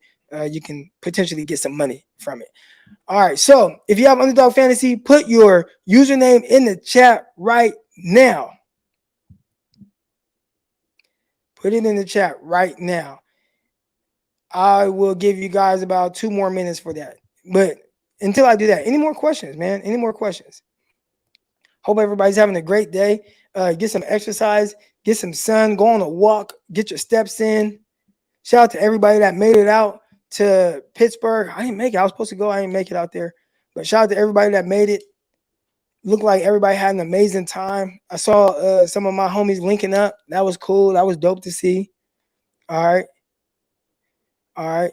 you can potentially get some money from it. All right, so if you have Underdog Fantasy, put your username in the chat right now. Put it in the chat right now. I will give you guys about 2 more minutes for that. But until I do that, any more questions, man? Any more questions? Hope everybody's having a great day. Get some exercise. Get some sun, go on a walk, get your steps in. Shout out to everybody that made it out to Pittsburgh. I didn't make it. I was supposed to go. I didn't make it out there. But shout out to everybody that made it. Looked like everybody had an amazing time. I saw some of my homies linking up. That was cool. That was dope to see. All right. All right.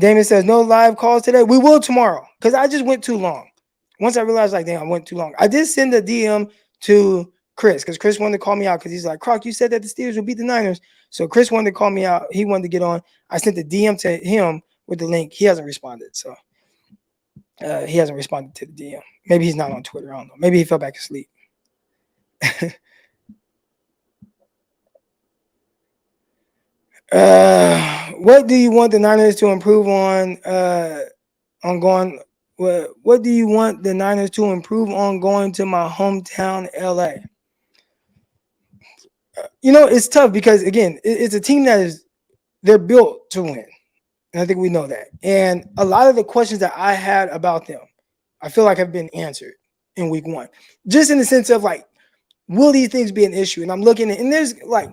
Damon says, no live calls today. We will tomorrow because I just went too long. Once I realized, like, damn, I went too long. I did send a DM to Chris, because Chris wanted to call me out because he's like, Croc, you said that the Steelers would beat the Niners. So Chris wanted to call me out. He wanted to get on. I sent the DM to him with the link. He hasn't responded. So he hasn't responded to the DM. Maybe he's not on Twitter. I don't know. Maybe he fell back asleep. What do you want the Niners to improve on going? What do you want the Niners to improve on going to my hometown, LA? It's tough because, again, it's a team they're built to win. And I think we know that. And a lot of the questions that I had about them, I feel like have been answered in week 1. Just in the sense of, like, will these things be an issue? And I'm looking at, and there's, like,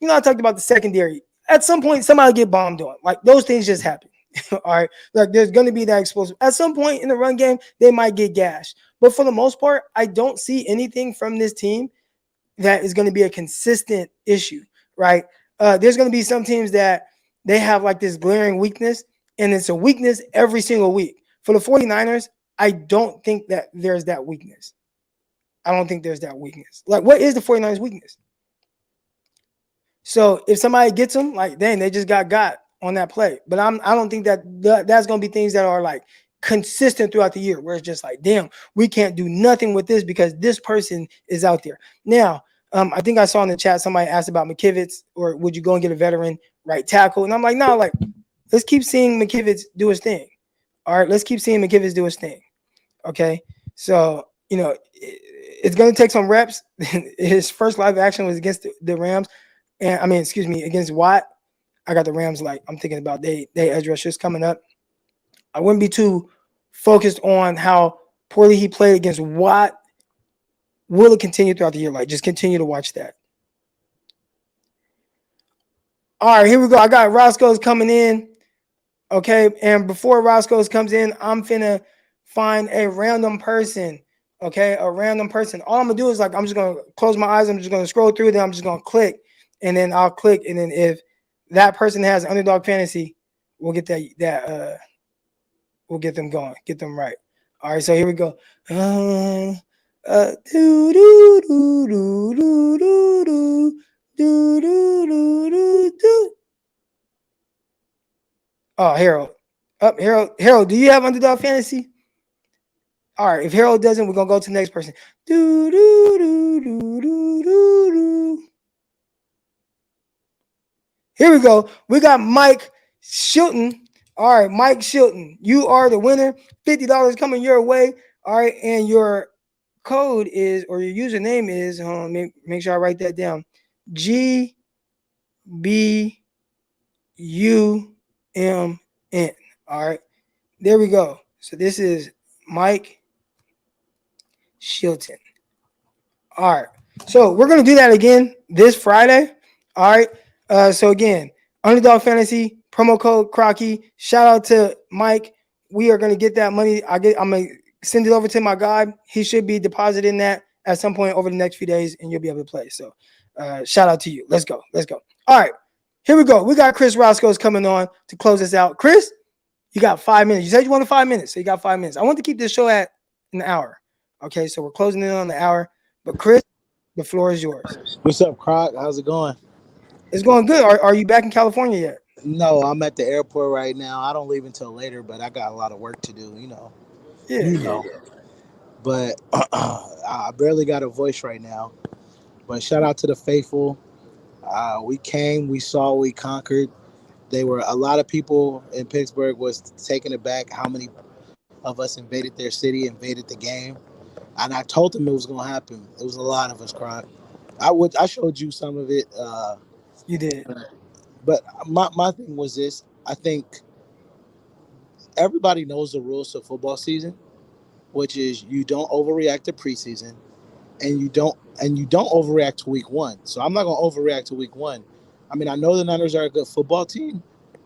I talked about the secondary. At some point, somebody get bombed on. Like, those things just happen. All right. Like, there's going to be that explosive. At some point in the run game, they might get gashed. But for the most part, I don't see anything from this team that is going to be a consistent issue, right? There's going to be some teams that they have like this glaring weakness, and it's a weakness every single week. For the 49ers, I don't think that there's that weakness. I don't think there's that weakness. Like, what is the 49ers' weakness? So if somebody gets them, like, dang, they just got on that play. But I don't think that's going to be things that are like consistent throughout the year, where it's just like, damn, we can't do nothing with this because this person is out there. Now, I think I saw in the chat somebody asked about McKivitz, or would you go and get a veteran right tackle? And I'm like, no, like, let's keep seeing McKivitz do his thing. All right, let's keep seeing McKivitz do his thing. Okay, so it's going to take some reps. His first live action was against the Rams, and against Watt. I got the Rams. Like, I'm thinking about they edge rushers coming up. I wouldn't be too focused on how poorly he played against Watt. Will it continue throughout the year? Like, just continue to watch that. All right, here we go. I got Roscoe's coming in. Okay, and before Roscoe's comes in, I'm finna find a random person okay, a random person. All I'm gonna do is like I'm just gonna close my eyes. I'm just gonna scroll through. Then I'm just gonna click, and then I'll click, and then if that person has underdog fantasy, we'll get we'll get them going, get them right. All right, so here we go. Do do do do do do do do do do do. Oh, Harold. Up, Harold. Harold, do you have underdog fantasy? All right, if Harold doesn't, we're gonna go to the next person. Do do do do do do do. Here we go. We got Mike Shilton. All right, Mike Shilton, you are the winner. $50 coming your way. All right, and your code is, or your username is, make sure I write that down. GBUMN. All right, there we go. So this is Mike Shilton. All right, so we're gonna do that again this Friday. All right, so again, Underdog Fantasy promo code Crocky. Shout out to Mike. We are gonna get that money. I'm gonna send it over to my guy. He should be depositing that at some point over the next few days, and you'll be able to play. So, shout out to you. Let's go. Let's go. All right, here we go. We got Chris Roscoe's coming on to close us out. Chris, you got 5 minutes. You said you wanted 5 minutes, so you got 5 minutes. I want to keep this show at an hour. Okay, so we're closing in on the hour. But Chris, the floor is yours. What's up, Croc? How's it going? It's going good. Are you back in California yet? No, I'm at the airport right now. I don't leave until later, but I got a lot of work to do, Yeah. But I barely got a voice right now. But shout out to the faithful. We came, we saw, we conquered. They were a lot of people in Pittsburgh was taken aback how many of us invaded their city, invaded the game. And I told them it was going to happen. It was a lot of us, Croc. I showed you some of it. You did. But my thing was this. I think everybody knows the rules of football season, which is you don't overreact to preseason and you don't overreact to week one. So I'm not gonna overreact to week one. I mean, I know the Niners are a good football team,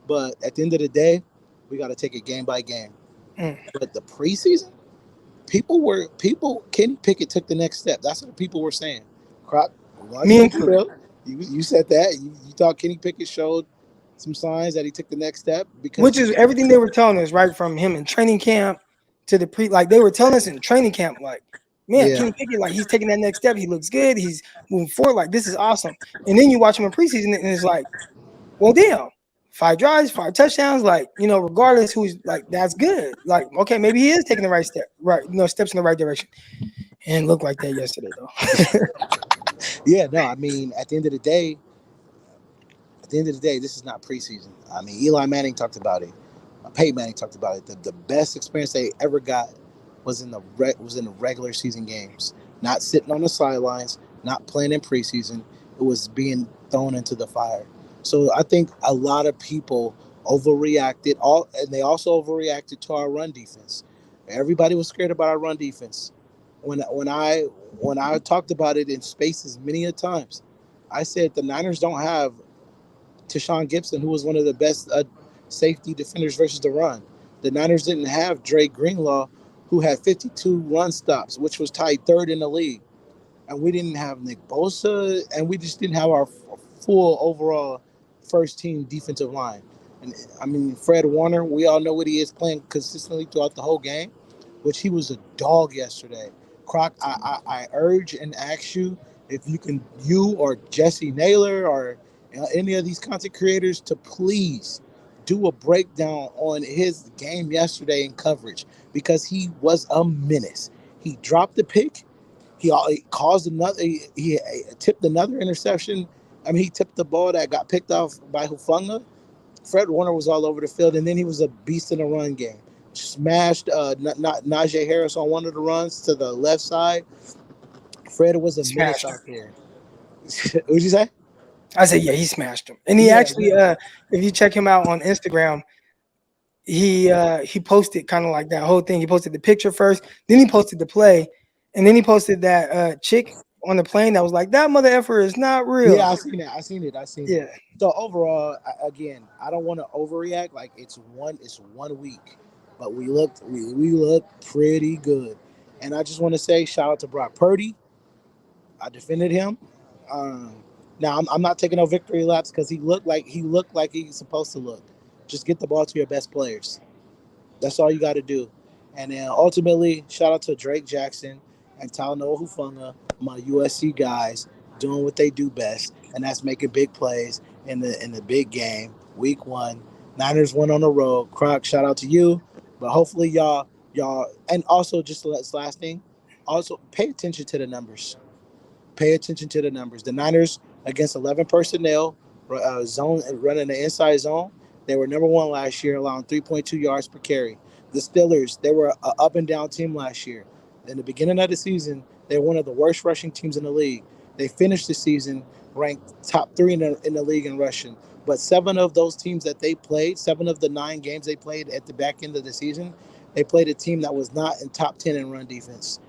but at the end of the day, we gotta take it game by game. But the preseason, Kenny Pickett took the next step. That's what people were saying. Croc, Me included. you said that. You thought Kenny Pickett showed some signs that he took the next step because Which is everything they were telling us, right? From him in training camp to like they were telling us in training camp, like, man, Kenny Pickett, like he's taking that next step. He looks good. He's moving forward. Like, this is awesome. And then you watch him in preseason, and it's like, well, damn, 5 drives, 5 touchdowns. Like, regardless who's like, that's good. Like, okay, maybe he is taking the right step, right? Steps in the right direction. And looked like that yesterday, though. Yeah, no, I mean, at the end of the day, this is not preseason. I mean, Eli Manning talked about it. Peyton Manning talked about it. The best experience they ever got was in the regular season games, not sitting on the sidelines, not playing in preseason. It was being thrown into the fire. So I think a lot of people overreacted. And they also overreacted to our run defense. Everybody was scared about our run defense. When I talked about it in spaces many a times, I said the Niners don't have Tashawn Gibson, who was one of the best safety defenders versus the run. The Niners didn't have Dre Greenlaw, who had 52 run stops, which was tied third in the league. And we didn't have Nick Bosa, and we just didn't have our full overall first-team defensive line. And I mean, Fred Warner, we all know what he is, playing consistently throughout the whole game, which he was a dog yesterday. Croc, I urge and ask you if you or Jesse Naylor or any of these content creators to please do a breakdown on his game yesterday in coverage, because he was a menace. He dropped the pick. He caused another. He tipped another interception. I mean, he tipped the ball that got picked off by Hufanga. Fred Warner was all over the field, and then he was a beast in the run game. Smashed Najee Harris on one of the runs to the left side. Fred was a menace out there. What'd you say? I said, yeah, he smashed him. And he actually, if you check him out on Instagram, he posted kind of like that whole thing. He posted the picture first, then he posted the play, and then he posted that chick on the plane that was like, that mother effer is not real. Yeah, I seen it. Yeah. So overall, again, I don't want to overreact. Like it's 1 week, but we looked pretty good. And I just want to say shout out to Brock Purdy. I defended him. Um, Now I'm not taking no victory laps because he looked like he's supposed to look. Just get the ball to your best players. That's all you got to do. And then ultimately, shout out to Drake Jackson and Talanoa Hufanga, my USC guys, doing what they do best, and that's making big plays in the big game. Week 1, Niners went on the road. Croc, shout out to you. But hopefully, y'all, and also just this last thing, also pay attention to the numbers. Pay attention to the numbers. The Niners against 11 personnel, zone running the inside zone. They were number one last year, allowing 3.2 yards per carry. The Steelers, they were an up and down team last year. In the beginning of the season, they were one of the worst rushing teams in the league. They finished the season ranked top 3 in the league in rushing. But 7 of the 9 games they played at the back end of the season, they played a team that was not in top 10 in run defense.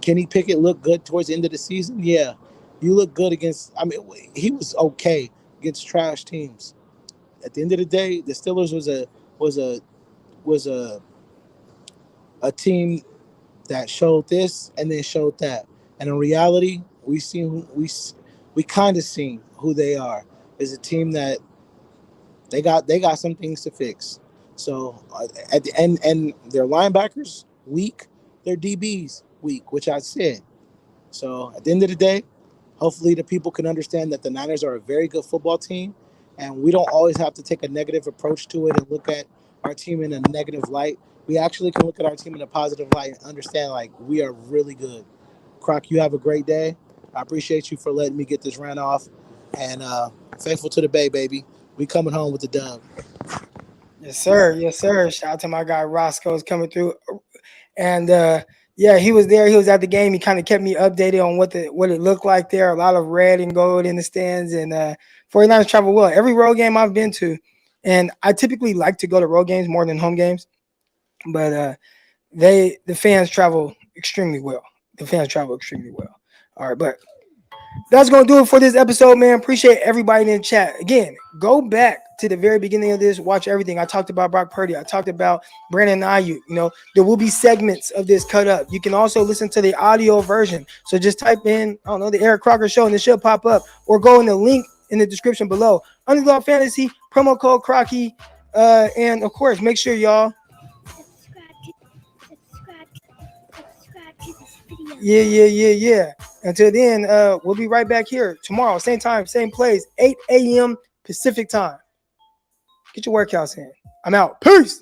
Kenny Pickett looked good towards the end of the season. Yeah, you look good against. I mean, he was okay against trash teams. At the end of the day, the Steelers was a team that showed this and then showed that. And in reality, we kind of seen who they are. Is a team that they got some things to fix. So at the end, and their linebackers weak, their DBs weak, which I said. So at the end of the day, hopefully the people can understand that the Niners are a very good football team, and we don't always have to take a negative approach to it and look at our team in a negative light. We actually can look at our team in a positive light and understand like we are really good. Croc, you have a great day. I appreciate you for letting me get this rant off, and faithful to the Bay, baby. We coming home with the dub. Yes, sir. Yes, sir. Shout out to my guy Roscoe's coming through. And yeah, he was there. He was at the game. He kind of kept me updated on what it looked like there. A lot of red and gold in the stands. And 49ers travel well. Every road game I've been to, and I typically like to go to road games more than home games, but the fans travel extremely well. The fans travel extremely well. All right, but that's going to do it for this episode, man. Appreciate everybody in the chat. Again, go back to the very beginning of this. Watch everything. I talked about Brock Purdy. I talked about Brandon Aiyuk. There will be segments of this cut up. You can also listen to the audio version. So just type in, I don't know, the Eric Crocker Show, and it should pop up. Or go in the link in the description below. Underdog Fantasy, promo code Crocky. And, of course, make sure y'all. Yeah. Until then, we'll be right back here tomorrow, same time, same place, 8 a.m. Pacific time. Get your workouts in. I'm out. Peace.